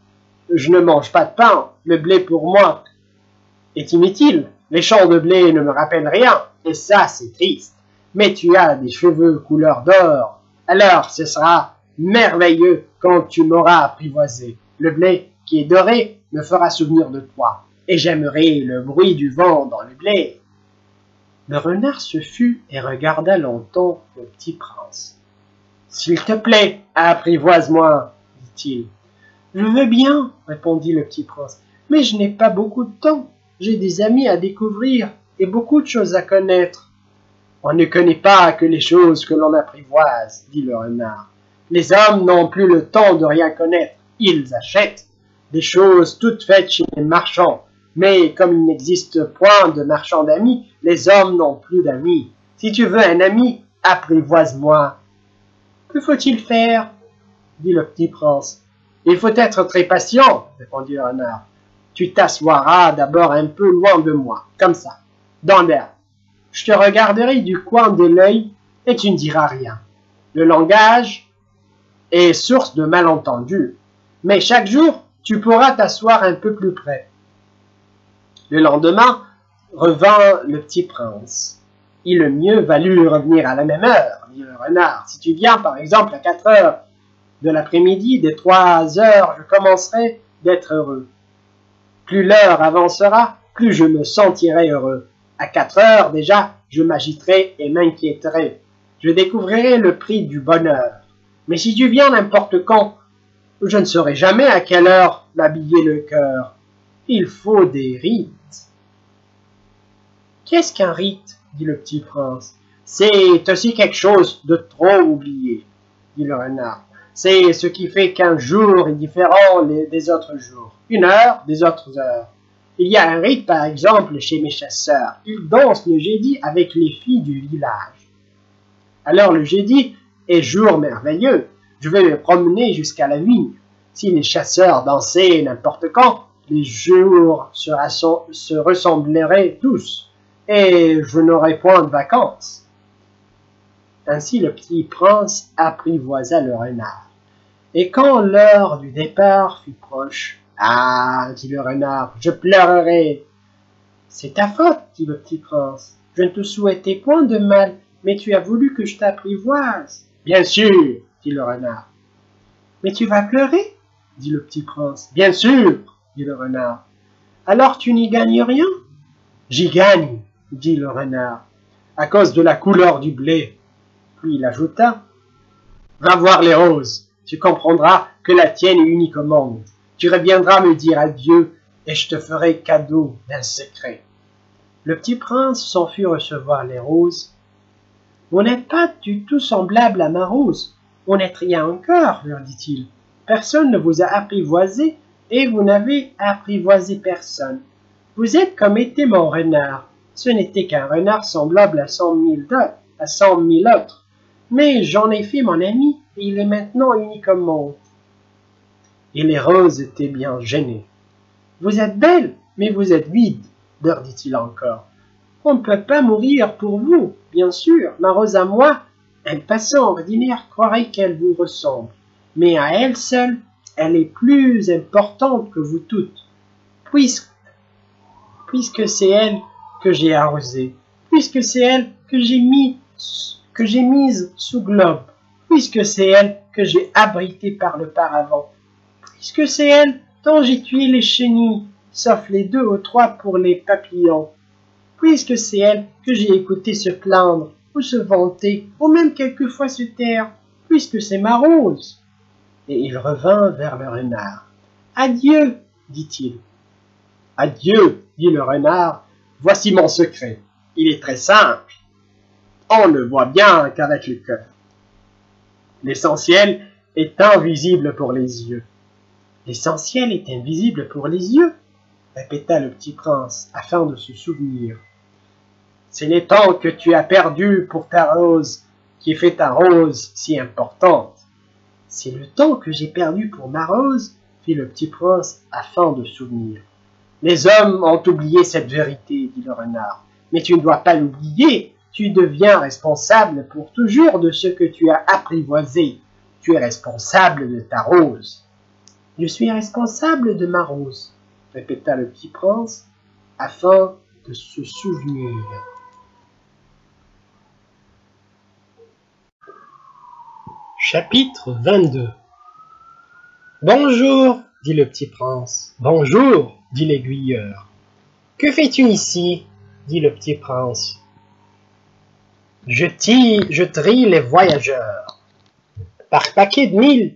Je ne mange pas de pain. Le blé pour moi est inutile. Les champs de blé ne me rappellent rien. Et ça, c'est triste. Mais tu as des cheveux couleur d'or. Alors, ce sera merveilleux quand tu m'auras apprivoisé. Le blé qui est doré me fera souvenir de toi. Et j'aimerai le bruit du vent dans le blé. Le renard se fut et regarda longtemps le petit prince. « S'il te plaît, apprivoise-moi, dit-il. »« Je veux bien, répondit le petit prince, mais je n'ai pas beaucoup de temps. J'ai des amis à découvrir et beaucoup de choses à connaître. »« On ne connaît pas que les choses que l'on apprivoise, dit le renard. Les hommes n'ont plus le temps de rien connaître. Ils achètent des choses toutes faites chez les marchands. Mais comme il n'existe point de marchands d'amis, les hommes n'ont plus d'amis. Si tu veux un ami, apprivoise-moi. »« Que faut-il faire ?» dit le petit prince. « Il faut être très patient, répondit le renard. Tu t'assoiras d'abord un peu loin de moi, comme ça, dans l'air. Je te regarderai du coin de l'œil et tu ne diras rien. Le langage est source de malentendus, mais chaque jour, tu pourras t'asseoir un peu plus près. » Le lendemain, revint le petit prince. « Il le mieux valut revenir à la même heure, dit le renard. Si tu viens, par exemple, à 4 heures de l'après-midi, dès 3 heures, je commencerai d'être heureux. Plus l'heure avancera, plus je me sentirai heureux. À 4 heures, déjà, je m'agiterai et m'inquiéterai. Je découvrirai le prix du bonheur. Mais si tu viens n'importe quand, je ne saurai jamais à quelle heure m'habiller le cœur. Il faut des rites. » « Qu'est-ce qu'un rite ?» dit le petit prince. « C'est aussi quelque chose de trop oublié, dit le renard. C'est ce qui fait qu'un jour est différent des autres jours, une heure des autres heures. Il y a un rite, par exemple, chez mes chasseurs. Ils dansent le jeudi avec les filles du village. Alors le jeudi est jour merveilleux. Je vais me promener jusqu'à la vigne. Si les chasseurs dansaient n'importe quand, les jours se ressembleraient tous, et je n'aurais point de vacances. » Ainsi le petit prince apprivoisa le renard. Et quand l'heure du départ fut proche, « Ah, dit le renard, je pleurerai. »« C'est ta faute, dit le petit prince. Je ne te souhaitais point de mal, mais tu as voulu que je t'apprivoise. »« Bien sûr, dit le renard. »« Mais tu vas pleurer, dit le petit prince. »« Bien sûr, dit le renard. »« Alors tu n'y gagnes rien. »« J'y gagne, dit le renard, à cause de la couleur du blé. » Puis il ajouta, « Va voir les roses, tu comprendras que la tienne est unique au monde. Tu reviendras me dire adieu et je te ferai cadeau d'un secret. » Le petit prince s'en fut recevoir les roses. « Vous n'êtes pas du tout semblable à ma rose. Vous n'êtes rien encore, leur dit-il. Personne ne vous a apprivoisé et vous n'avez apprivoisé personne. Vous êtes comme était mon renard. Ce n'était qu'un renard semblable à 100 000 autres. Mais j'en ai fait mon ami et il est maintenant unique au monde. » Et les roses étaient bien gênées. « Vous êtes belle, mais vous êtes vide, leur dit-il encore. On ne peut pas mourir pour vous, bien sûr. Ma rose à moi, un passant ordinaire croirait qu'elle vous ressemble. Mais à elle seule, elle est plus importante que vous toutes. Puisque c'est elle que j'ai arrosée, puisque c'est elle que j'ai mise sous globe, puisque c'est elle que j'ai abritée par le paravent, puisque c'est elle dont j'ai tué les chenilles, sauf les 2 ou 3 pour les papillons, puisque c'est elle que j'ai écouté se plaindre, ou se vanter, ou même quelquefois se taire, puisque c'est ma rose. » Et il revint vers le renard. « Adieu, dit-il. »« Adieu, dit le renard, voici mon secret. Il est très simple. On ne voit bien qu'avec le cœur. L'essentiel est invisible pour les yeux. L'essentiel est invisible pour les yeux, répéta le petit prince afin de se souvenir. C'est les temps que tu as perdus pour ta rose qui fait ta rose si importante. C'est le temps que j'ai perdu pour ma rose, fit le petit prince afin de souvenir. Les hommes ont oublié cette vérité, dit le renard. Mais tu ne dois pas l'oublier, tu deviens responsable pour toujours de ce que tu as apprivoisé. Tu es responsable de ta rose. Je suis responsable de ma rose, répéta le petit prince afin de se souvenir. Chapitre 22. Bonjour, dit le petit prince. Bonjour, dit l'aiguilleur. Que fais-tu ici, dit le petit prince. Je trie les voyageurs. Par paquet de 1000,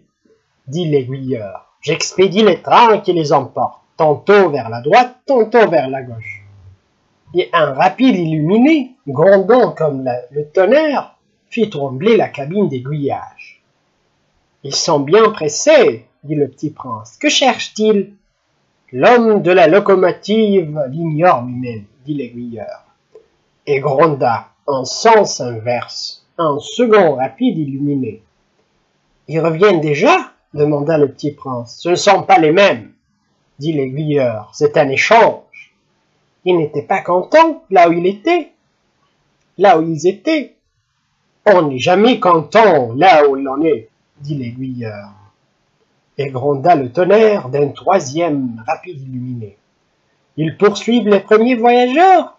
dit l'aiguilleur. J'expédie les trains qui les emportent, tantôt vers la droite, tantôt vers la gauche. Et un rapide illuminé, grondant comme le tonnerre, fit trembler la cabine d'aiguillage. Ils sont bien pressés, dit le petit prince. Que cherche-t-il? L'homme de la locomotive l'ignore lui-même, dit l'aiguilleur, et gronda en sens inverse, un second rapide illuminé. Ils reviennent déjà? Demanda le petit prince. Ce ne sont pas les mêmes, dit l'aiguilleur. C'est un échange. Il n'était pas content là où il était, là où ils étaient. On n'est jamais content là où l'on est, dit l'aiguilleur. Et gronda le tonnerre d'un troisième rapide illuminé. Ils poursuivent les premiers voyageurs?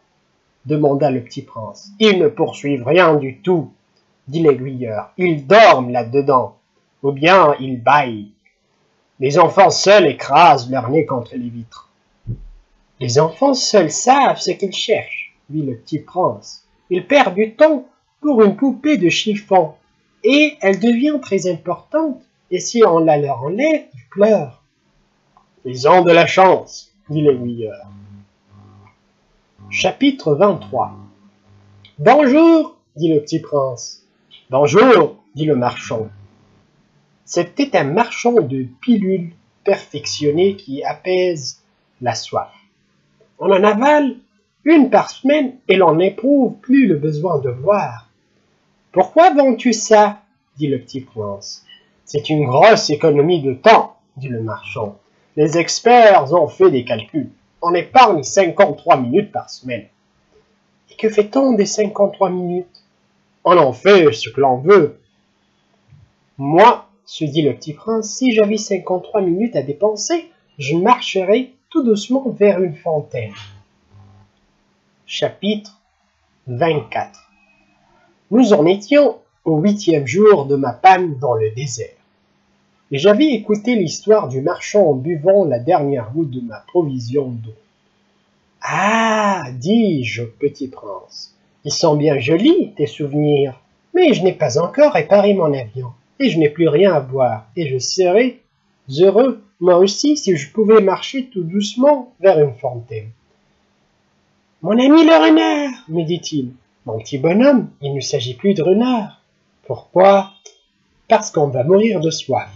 Demanda le petit prince. Ils ne poursuivent rien du tout, dit l'aiguilleur. Ils dorment là-dedans, ou bien ils bâillent. Les enfants seuls écrasent leur nez contre les vitres. Les enfants seuls savent ce qu'ils cherchent, dit le petit prince. Ils perdent du temps pour une poupée de chiffon, et elle devient très importante, et si on la leur enlève, ils pleurent. Ils ont de la chance, dit l'aiguilleur. Chapitre 23. Bonjour, dit le petit prince. Bonjour, dit le marchand. C'était un marchand de pilules perfectionnées qui apaisent la soif. On en avale une par semaine et l'on n'éprouve plus le besoin de boire. Pourquoi vends-tu ça? Dit le petit prince. C'est une grosse économie de temps, dit le marchand. Les experts ont fait des calculs. On épargne 53 minutes par semaine. Et que fait-on des 53 minutes? On en fait ce que l'on veut. Moi, se dit le petit prince, si j'avais 53 minutes à dépenser, je marcherais tout doucement vers une fontaine. Chapitre 24. Nous en étions au 8e jour de ma panne dans le désert. Et j'avais écouté l'histoire du marchand en buvant la dernière goutte de ma provision d'eau. Ah, dis-je au petit prince, ils sont bien jolis, tes souvenirs, mais je n'ai pas encore réparé mon avion, et je n'ai plus rien à boire, et je serais heureux, moi aussi, si je pouvais marcher tout doucement vers une fontaine. Mon ami le renard, me dit-il, mon petit bonhomme, il ne s'agit plus de renard. Pourquoi? Parce qu'on va mourir de soif.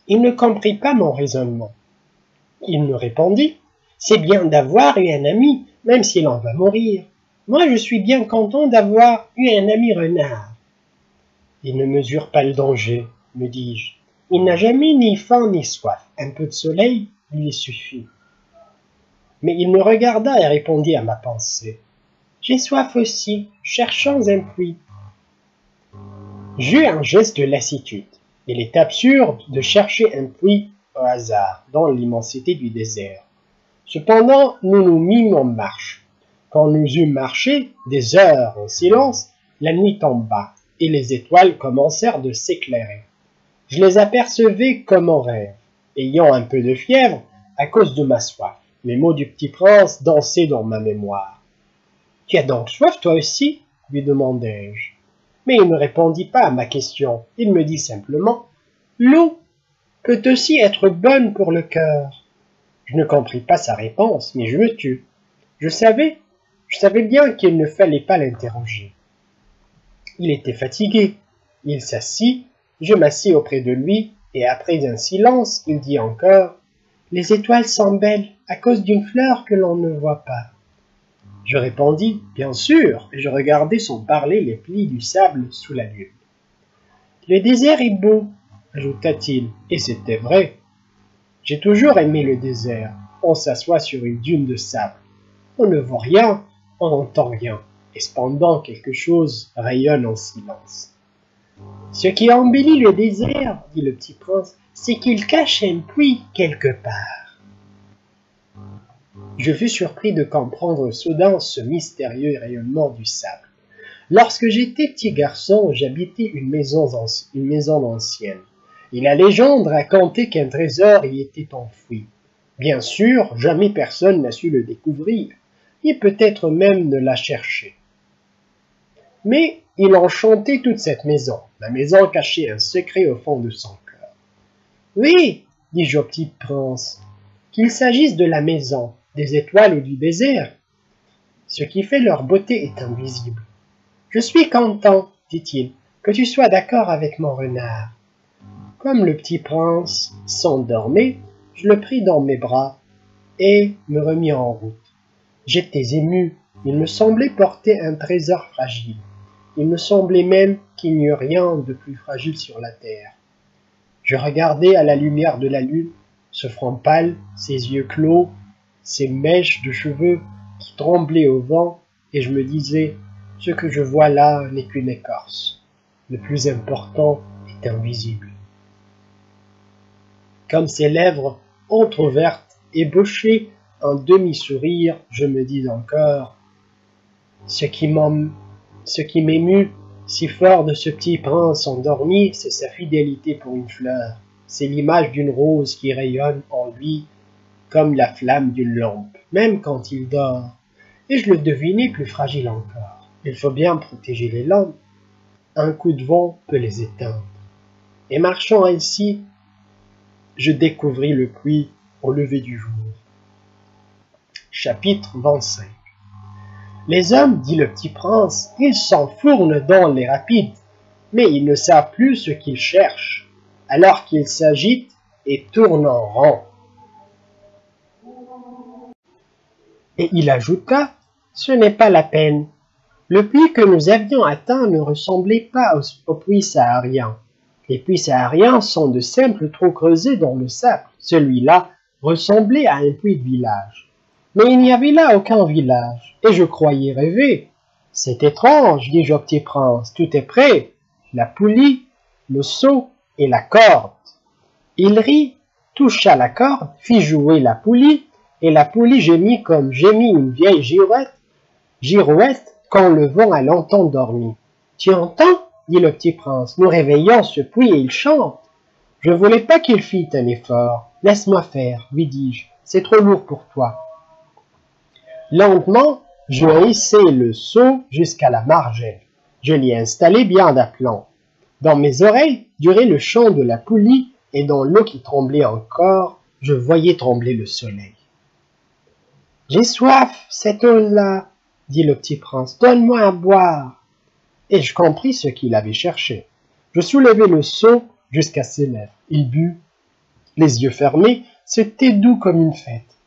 Il ne comprit pas mon raisonnement. Il me répondit, c'est bien d'avoir eu un ami, même s'il en va mourir. Moi, je suis bien content d'avoir eu un ami renard. Il ne mesure pas le danger, me dis-je. Il n'a jamais ni faim ni soif. Un peu de soleil lui suffit. Mais il me regarda et répondit à ma pensée. J'ai soif aussi, cherchons un puits. J'eus un geste de lassitude. Il est absurde de chercher un puits au hasard dans l'immensité du désert. Cependant, nous nous mîmes en marche. Quand nous eûmes marché des heures en silence, la nuit tomba et les étoiles commencèrent de s'éclairer. Je les apercevais comme en rêve, ayant un peu de fièvre à cause de ma soif. Les mots du petit prince dansaient dans ma mémoire. « Tu as donc soif toi aussi ?» lui demandai-je. Mais il ne répondit pas à ma question. Il me dit simplement « L'eau peut aussi être bonne pour le cœur. » Je ne compris pas sa réponse, mais je me tus. Je savais bien qu'il ne fallait pas l'interroger. Il était fatigué, Il s'assit, je m'assis auprès de lui, et après un silence, il dit encore « Les étoiles sont belles à cause d'une fleur que l'on ne voit pas. » Je répondis « Bien sûr » et je regardais sans parler les plis du sable sous la lune. « Le désert est beau » ajouta-t-il, et c'était vrai. J'ai toujours aimé le désert. On s'assoit sur une dune de sable. On ne voit rien, on n'entend rien, et cependant quelque chose rayonne en silence. Ce qui embellit le désert, dit le petit prince, c'est qu'il cache un puits quelque part. Je fus surpris de comprendre soudain ce mystérieux rayonnement du sable. Lorsque j'étais petit garçon, j'habitais une maison ancienne, et la légende racontait qu'un trésor y était enfoui. Bien sûr, jamais personne n'a su le découvrir, et peut-être même ne l'a cherché. Mais il enchantait toute cette maison. La maison cachait un secret au fond de son cœur. « Oui, dis-je au petit prince, qu'il s'agisse de la maison, des étoiles ou du désert, ce qui fait leur beauté est invisible. Je suis content, dit-il, que tu sois d'accord avec mon renard. » Comme le petit prince s'endormait, je le pris dans mes bras et me remis en route. J'étais ému, il me semblait porter un trésor fragile. Il me semblait même qu'il n'y eût rien de plus fragile sur la terre. Je regardais à la lumière de la lune, ce front pâle, ses yeux clos, ses mèches de cheveux qui tremblaient au vent, et je me disais, ce que je vois là n'est qu'une écorce. Le plus important est invisible. Comme ses lèvres entr'ouvertes ébauchaient un demi-sourire, je me dis encore, ce qui m'émut si fort de ce petit prince endormi, c'est sa fidélité pour une fleur. C'est l'image d'une rose qui rayonne en lui comme la flamme d'une lampe, même quand il dort. Et je le devinais plus fragile encore. Il faut bien protéger les lampes. Un coup de vent peut les éteindre. Et marchant ainsi, je découvris le puits au lever du jour. Chapitre 25. Les hommes, dit le petit prince, ils s'enfournent dans les rapides, mais ils ne savent plus ce qu'ils cherchent, alors qu'ils s'agitent et tournent en rond. Et il ajouta, ce n'est pas la peine. Le puits que nous avions atteint ne ressemblait pas au puits saharien. Les puits sahariens sont de simples trous creusés dans le sable. Celui-là ressemblait à un puits de village. Mais il n'y avait là aucun village, et je croyais rêver. C'est étrange, dis-je au petit prince, tout est prêt, la poulie, le seau et la corde. Il rit, toucha la corde, fit jouer la poulie, et la poulie gémit comme gémit une vieille girouette quand le vent a longtemps dormi. Tu entends, dit le petit prince, nous réveillons ce puits et il chante. Je ne voulais pas qu'il fît un effort. Laisse-moi faire, lui dis-je, c'est trop lourd pour toi. Lentement, je hissai le seau jusqu'à la margelle. Je l'y installai bien d'aplomb. Dans mes oreilles durait le chant de la poulie, et dans l'eau qui tremblait encore, je voyais trembler le soleil. « J'ai soif, cette eau-là, dit le petit prince, donne-moi à boire. » Et je compris ce qu'il avait cherché. Je soulevai le seau jusqu'à ses lèvres. Il but. Les yeux fermés, c'était doux comme une fête.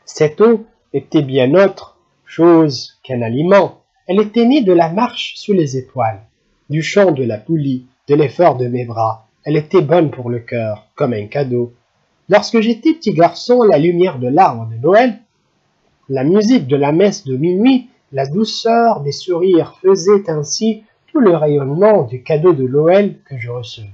Cette eau était bien autre chose qu'un aliment. Elle était née de la marche sous les étoiles, du chant de la poulie, de l'effort de mes bras. Elle était bonne pour le cœur, comme un cadeau. Lorsque j'étais petit garçon, la lumière de l'arbre de Noël, la musique de la messe de minuit, la douceur des sourires faisaient ainsi tout le rayonnement du cadeau de Noël que je recevais.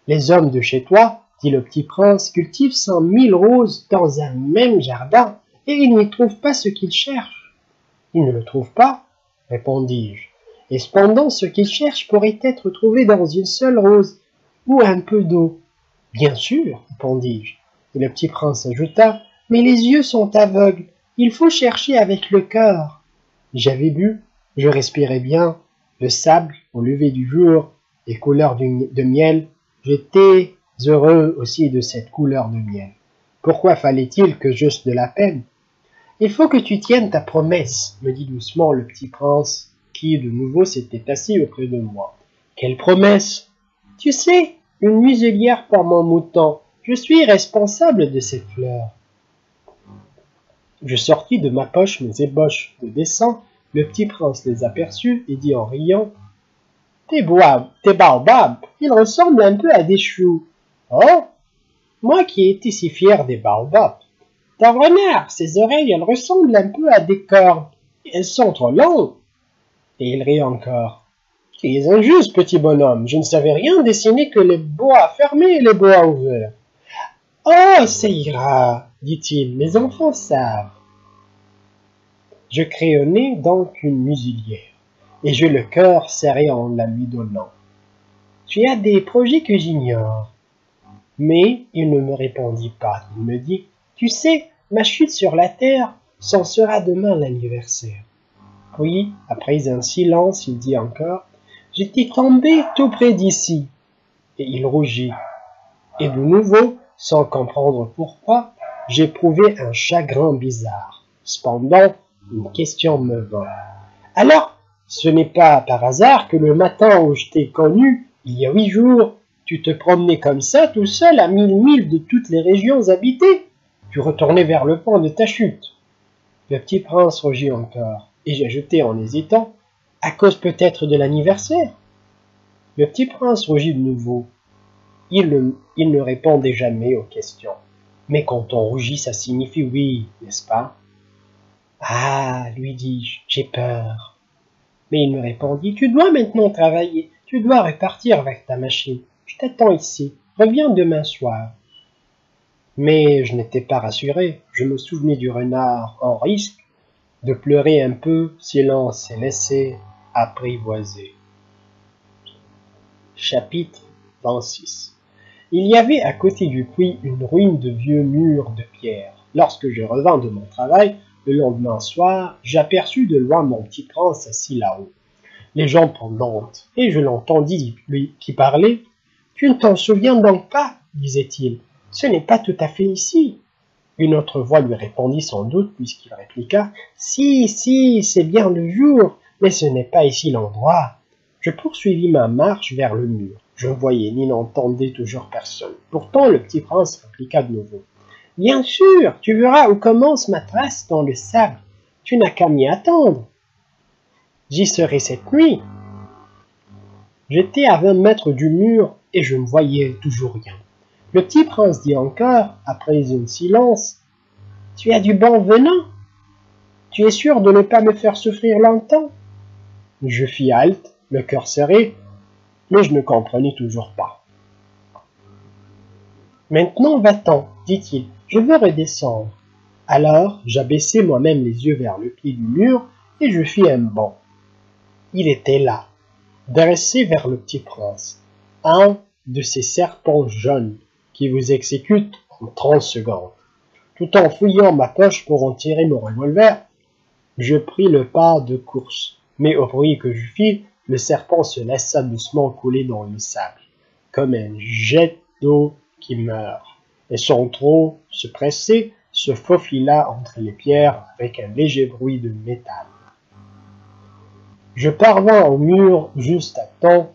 Les hommes de chez toi, dit le petit prince, cultivent 100 000 roses dans un même jardin, et ils n'y trouvent pas ce qu'ils cherchent. Ils ne le trouvent pas, répondis-je, et cependant ce qu'ils cherchent pourrait être trouvé dans une seule rose, ou un peu d'eau. Bien sûr, répondis-je, et le petit prince ajouta, mais les yeux sont aveugles, il faut chercher avec le cœur. J'avais bu, je respirais bien, le sable au lever du jour, les couleurs de miel, j'étais heureux aussi de cette couleur de miel. Pourquoi fallait-il que j'eusse de la peine? Il faut que tu tiennes ta promesse, me dit doucement le petit prince, qui de nouveau s'était assis auprès de moi. Quelle promesse! Tu sais, une muselière pour mon mouton. Je suis responsable de cette fleur. Je sortis de ma poche mes ébauches de dessin. Le petit prince les aperçut et dit en riant: tes baobabs, ils ressemblent un peu à des choux. Oh, moi qui étais si fier des baobabs. Ton renard, ses oreilles, elles ressemblent un peu à des cordes. Elles sont trop longues. Et il rit encore. Tu es injuste, petit bonhomme. Je ne savais rien dessiner que les bois fermés et les bois ouverts. Oh, ça ira, dit-il, les enfants savent. Je crayonnai donc une muselière, et j'eus le cœur serré en la lui donnant. Tu as des projets que j'ignore. Mais il ne me répondit pas. Il me dit: tu sais, ma chute sur la terre, c'en sera demain l'anniversaire. Puis, après un silence, il dit encore: j'étais tombé tout près d'ici. Et il rougit. Et de nouveau, sans comprendre pourquoi, j'éprouvais un chagrin bizarre. Cependant, une question me vint. Alors, ce n'est pas par hasard que le matin où je t'ai connu, il y a 8 jours, tu te promenais comme ça, tout seul, à 1000 milles de toutes les régions habitées. Tu retournais vers le point de ta chute. Le petit prince rougit encore, et j'ajoutai en hésitant: à cause peut-être de l'anniversaire. Le petit prince rougit de nouveau. Il ne répondait jamais aux questions. Mais quand on rougit, ça signifie oui, n'est-ce pas? Ah, lui dis-je, j'ai peur. Mais il me répondit: tu dois maintenant travailler, tu dois repartir avec ta machine. Je t'attends ici, reviens demain soir. Mais je n'étais pas rassuré, je me souvenais du renard en risque, de pleurer un peu, silence et laisser apprivoiser. Chapitre 26. Il y avait à côté du puits une ruine de vieux murs de pierre. Lorsque je revins de mon travail, le lendemain soir, j'aperçus de loin mon petit prince assis là-haut, les jambes pendantes, et je l'entendis lui qui parlait. Tu ne t'en souviens donc pas, disait-il. Ce n'est pas tout à fait ici. Une autre voix lui répondit sans doute, puisqu'il répliqua: si, c'est bien le jour, mais ce n'est pas ici l'endroit. Je poursuivis ma marche vers le mur. Je ne voyais ni n'entendais toujours personne. Pourtant, le petit prince répliqua de nouveau: bien sûr, tu verras où commence ma trace dans le sable. Tu n'as qu'à m'y attendre. J'y serai cette nuit. J'étais à 20 mètres du mur et je ne voyais toujours rien. Le petit prince dit encore, après un silence: tu as du bon venin? Tu es sûr de ne pas me faire souffrir longtemps? Je fis halte, le cœur serré, mais je ne comprenais toujours pas. Maintenant va-t'en, dit-il, je veux redescendre. Alors j'abaissai moi-même les yeux vers le pied du mur et je fis un bond. Il était là, dressé vers le petit prince, un de ces serpents jaunes qui vous exécutent en 30 secondes. Tout en fouillant ma poche pour en tirer mon revolver, je pris le pas de course, mais au bruit que je fis, le serpent se laissa doucement couler dans le sable, comme un jet d'eau qui meurt, et sans trop se presser, se faufila entre les pierres avec un léger bruit de métal. Je parvins au mur juste à temps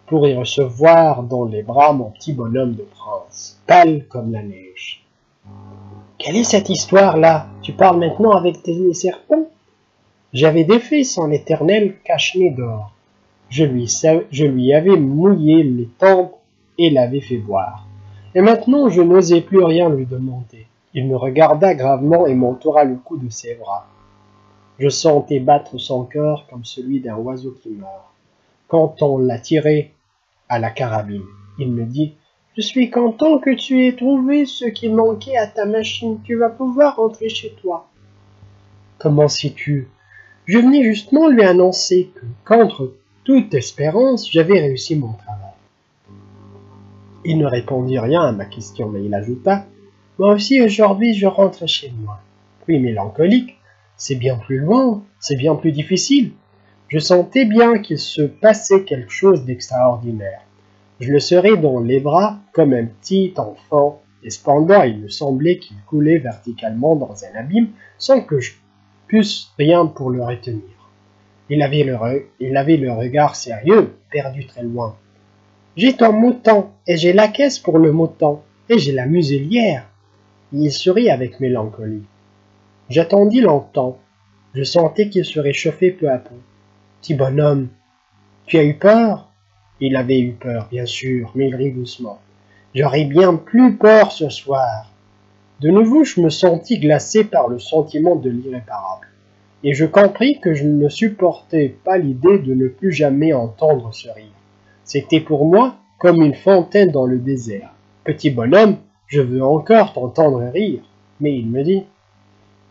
pour y recevoir dans les bras mon petit bonhomme de prince, pâle comme la neige. Quelle est cette histoire-là? Tu parles maintenant avec tes serpents? J'avais défait son éternel cache-nez d'or. Je lui avais mouillé les tempes et l'avais fait boire. Et maintenant je n'osais plus rien lui demander. Il me regarda gravement et m'entoura le cou de ses bras. Je sentais battre son cœur comme celui d'un oiseau qui meurt. Quand on l'a tiré à la carabine, il me dit: je suis content que tu aies trouvé ce qui manquait à ta machine. Tu vas pouvoir rentrer chez toi. Comment sais-tu? Je venais justement lui annoncer que, contre toute espérance, j'avais réussi mon travail. Il ne répondit rien à ma question, mais il ajouta: moi aussi aujourd'hui je rentre chez moi. Puis mélancolique: c'est bien plus loin, c'est bien plus difficile. Je sentais bien qu'il se passait quelque chose d'extraordinaire. Je le serrais dans les bras comme un petit enfant, et cependant il me semblait qu'il coulait verticalement dans un abîme sans que je puisse rien pour le retenir. Il avait le regard sérieux, perdu très loin. J'ai ton mouton, et j'ai la caisse pour le mouton, et j'ai la muselière. Il sourit avec mélancolie. J'attendis longtemps. Je sentais qu'il se réchauffait peu à peu. Petit bonhomme, tu as eu peur? Il avait eu peur, bien sûr, mais il rit doucement. J'aurais bien plus peur ce soir. De nouveau, je me sentis glacé par le sentiment de l'irréparable. Et je compris que je ne supportais pas l'idée de ne plus jamais entendre ce rire. C'était pour moi comme une fontaine dans le désert. Petit bonhomme, je veux encore t'entendre rire. Mais il me dit,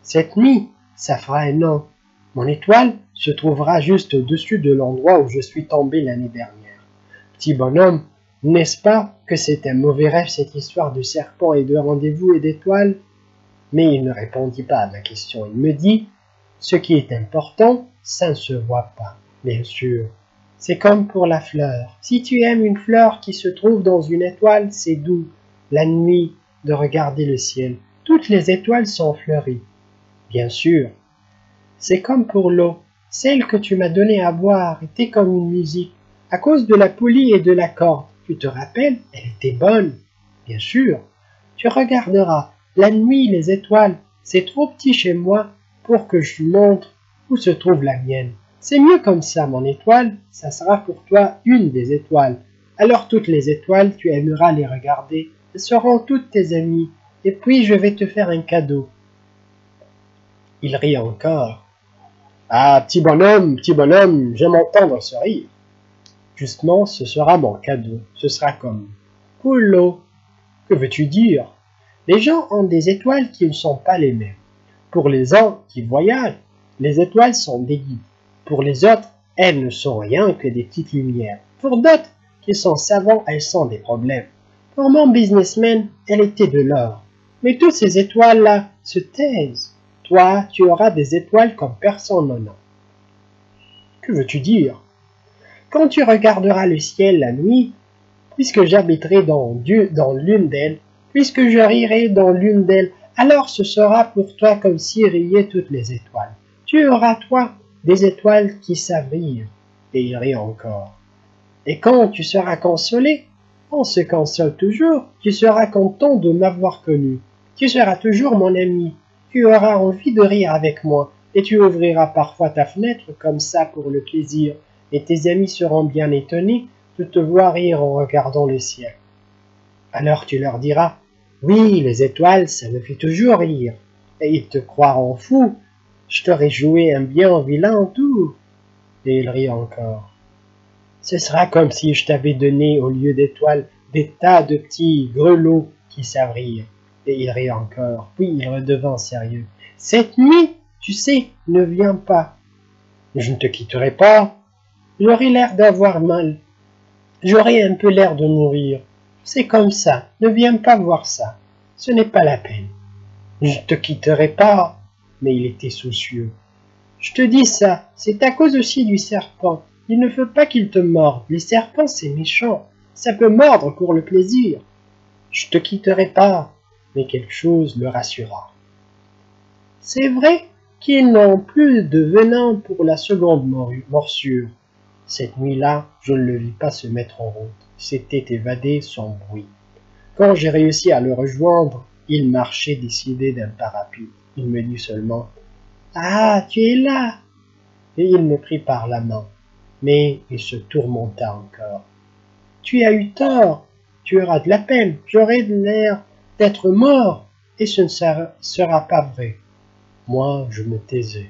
cette nuit, ça fera un an. Mon étoile se trouvera juste au-dessus de l'endroit où je suis tombé l'année dernière. Petit bonhomme, n'est-ce pas que c'est un mauvais rêve cette histoire de serpent et de rendez-vous et d'étoiles? Mais il ne répondit pas à ma question. Il me dit, ce qui est important, ça ne se voit pas, bien sûr. C'est comme pour la fleur. Si tu aimes une fleur qui se trouve dans une étoile, c'est doux, la nuit, de regarder le ciel. Toutes les étoiles sont fleuries. Bien sûr. C'est comme pour l'eau. Celle que tu m'as donnée à boire était comme une musique. À cause de la poulie et de la corde. Tu te rappelles? Elle était bonne. Bien sûr. Tu regarderas. La nuit, les étoiles. C'est trop petit chez moi pour que je montre où se trouve la mienne. C'est mieux comme ça, mon étoile. Ça sera pour toi une des étoiles. Alors toutes les étoiles, tu aimeras les regarder. Elles seront toutes tes amies. Et puis je vais te faire un cadeau. Il rit encore. Ah, petit bonhomme, j'aime entendre ce rire. Justement, ce sera mon cadeau. Ce sera comme Poulot. Que veux-tu dire? Les gens ont des étoiles qui ne sont pas les mêmes. Pour les gens qui voyagent, les étoiles sont des guides. Pour les autres, elles ne sont rien que des petites lumières. Pour d'autres qui sont savants, elles sont des problèmes. Pour mon businessman, elle était de l'or. Mais toutes ces étoiles-là se taisent. Toi, tu auras des étoiles comme personne n'en a. Que veux-tu dire? Quand tu regarderas le ciel la nuit, puisque j'habiterai dans l'une d'elles, puisque je rirai dans l'une d'elles, alors ce sera pour toi comme si riaient toutes les étoiles. Tu auras, toi, des étoiles qui savent rire. Et il rit encore. Et quand tu seras consolé, on se console toujours, tu seras content de m'avoir connu. Tu seras toujours mon ami. Tu auras envie de rire avec moi, et tu ouvriras parfois ta fenêtre comme ça pour le plaisir, et tes amis seront bien étonnés de te voir rire en regardant le ciel. Alors tu leur diras, oui, les étoiles, ça me fait toujours rire, et ils te croiront fou, je t'aurai joué un bien vilain tour. Et il rit encore. Ce sera comme si je t'avais donné au lieu d'étoiles des tas de petits grelots qui savent rire. Et il rit encore, puis il redevint sérieux. Cette nuit, tu sais, ne viens pas. Je ne te quitterai pas. J'aurai l'air d'avoir mal. J'aurai un peu l'air de mourir. C'est comme ça, ne viens pas voir ça. Ce n'est pas la peine. Je ne te quitterai pas. Mais il était soucieux. Je te dis ça, c'est à cause aussi du serpent. Il ne faut pas qu'il te morde. Les serpents, c'est méchant. Ça peut mordre pour le plaisir. Je te quitterai pas. Mais quelque chose le rassura. C'est vrai qu'ils n'ont plus de venin pour la seconde morsure. Cette nuit-là, je ne le vis pas se mettre en route. S'était évadé sans bruit. Quand j'ai réussi à le rejoindre, il marchait décidé d'un pas rapide. Il me dit seulement « Ah, tu es là !» Et il me prit par la main. Mais il se tourmenta encore. « Tu as eu tort. Tu auras de la peine. J'aurai l'air d'être mort. Et ce ne sera pas vrai. » Moi, je me taisais.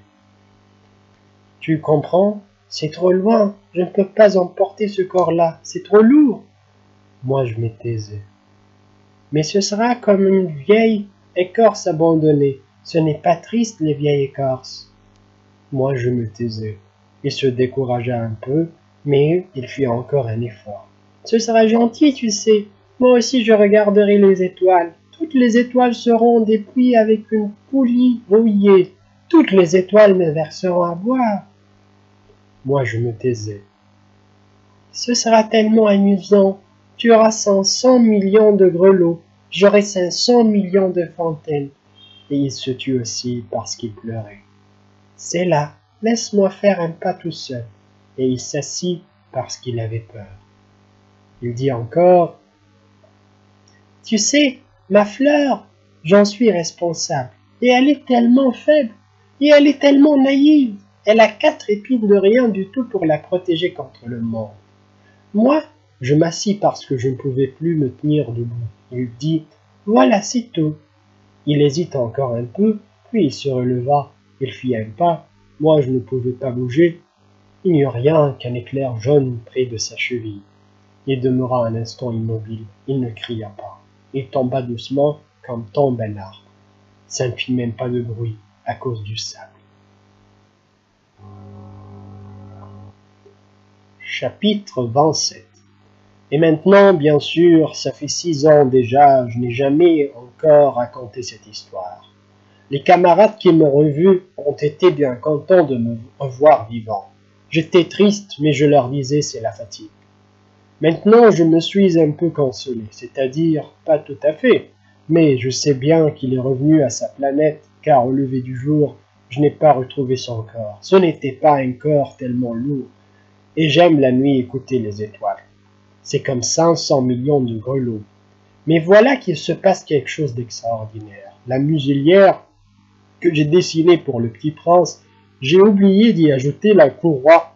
« Tu comprends? C'est trop loin. Je ne peux pas emporter ce corps-là. C'est trop lourd. » Moi, je me taisais. « Mais ce sera comme une vieille écorce abandonnée. Ce n'est pas triste, les vieilles écorces. » Moi, je me taisais. Il se découragea un peu, mais il fit encore un effort. « Ce sera gentil, tu sais. Moi aussi, je regarderai les étoiles. Toutes les étoiles seront des puits avec une poulie rouillée. Toutes les étoiles me verseront à boire. » Moi, je me taisais. « Ce sera tellement amusant. Tu auras 500 millions de grelots. J'aurai 500 millions de fontaines. » Et il se tut aussi parce qu'il pleurait. « C'est là, laisse-moi faire un pas tout seul. » Et il s'assit parce qu'il avait peur. Il dit encore, « Tu sais, ma fleur, j'en suis responsable. Et elle est tellement faible, et elle est tellement naïve. Elle a 4 épines de rien du tout pour la protéger contre le monde. Moi, je m'assis parce que je ne pouvais plus me tenir debout. » Il dit, « Voilà, c'est tout. » Il hésita encore un peu, puis il se releva. Il fit un pas. Moi, je ne pouvais pas bouger. Il n'y eut rien qu'un éclair jaune près de sa cheville. Il demeura un instant immobile. Il ne cria pas. Il tomba doucement comme tombe un arbre. Ça ne fit même pas de bruit à cause du sable. Chapitre 27. Et maintenant, bien sûr, ça fait 6 ans déjà, je n'ai jamais encore raconté cette histoire. Les camarades qui m'ont revu ont été bien contents de me revoir vivant. J'étais triste, mais je leur disais c'est la fatigue. Maintenant, je me suis un peu consolé, c'est-à-dire pas tout à fait, mais je sais bien qu'il est revenu à sa planète, car au lever du jour, je n'ai pas retrouvé son corps. Ce n'était pas un corps tellement lourd, et j'aime la nuit écouter les étoiles. C'est comme 500 millions de grelots. Mais voilà qu'il se passe quelque chose d'extraordinaire. La muselière que j'ai dessinée pour le petit prince, j'ai oublié d'y ajouter la courroie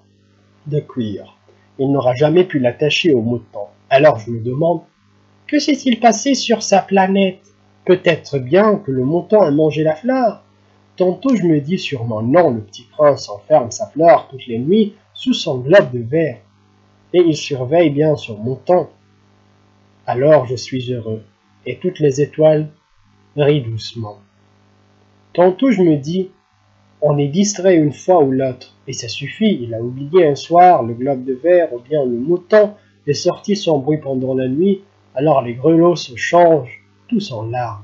de cuir. Il n'aura jamais pu l'attacher au mouton. Alors je me demande, que s'est-il passé sur sa planète? Peut-être bien que le mouton a mangé la fleur. Tantôt je me dis sûrement non, le petit prince enferme sa fleur toutes les nuits sous son globe de verre. Et il surveille bien son mouton. Alors je suis heureux, et toutes les étoiles rient doucement. Tantôt je me dis, on est distrait une fois ou l'autre, et ça suffit, il a oublié un soir le globe de verre ou bien le mouton est sorti sans bruit pendant la nuit, alors les grelots se changent, tous en larmes.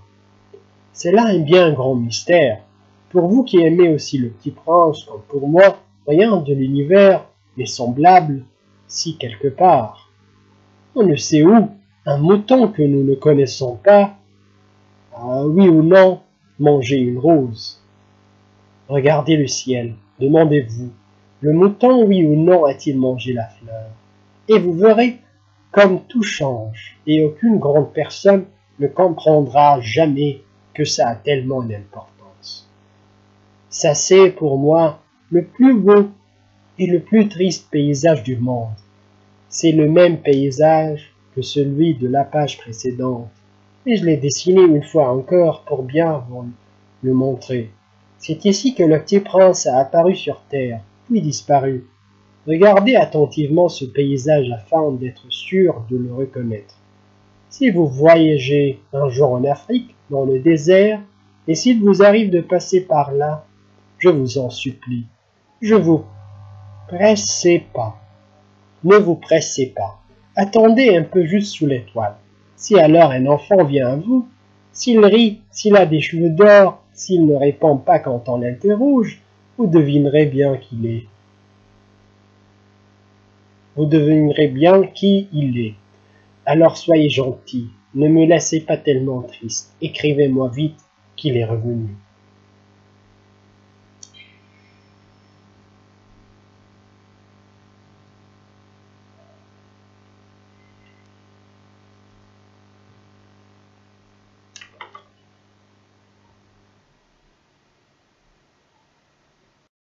C'est là un bien grand mystère. Pour vous qui aimez aussi le petit prince, comme pour moi, rien de l'univers n'est semblable si quelque part. On ne sait où, un mouton que nous ne connaissons pas, a oui ou non mangé une rose. Regardez le ciel, demandez-vous, le mouton oui ou non a-t-il mangé la fleur? Et vous verrez comme tout change, et aucune grande personne ne comprendra jamais que ça a tellement d'importance. Ça c'est pour moi le plus beau et le plus triste paysage du monde. C'est le même paysage que celui de la page précédente, et je l'ai dessiné une fois encore pour bien vous le montrer. C'est ici que le petit prince a apparu sur terre, puis disparu. Regardez attentivement ce paysage afin d'être sûr de le reconnaître. Si vous voyagez un jour en Afrique, dans le désert, et s'il vous arrive de passer par là, je vous en supplie, je vous pressez pas. Ne vous pressez pas. Attendez un peu juste sous l'étoile. Si alors un enfant vient à vous, s'il rit, s'il a des cheveux d'or, s'il ne répond pas quand on l'interroge, vous devinerez bien qu'il est. Vous devinerez bien qui il est. Alors soyez gentil, ne me laissez pas tellement triste. Écrivez-moi vite qu'il est revenu.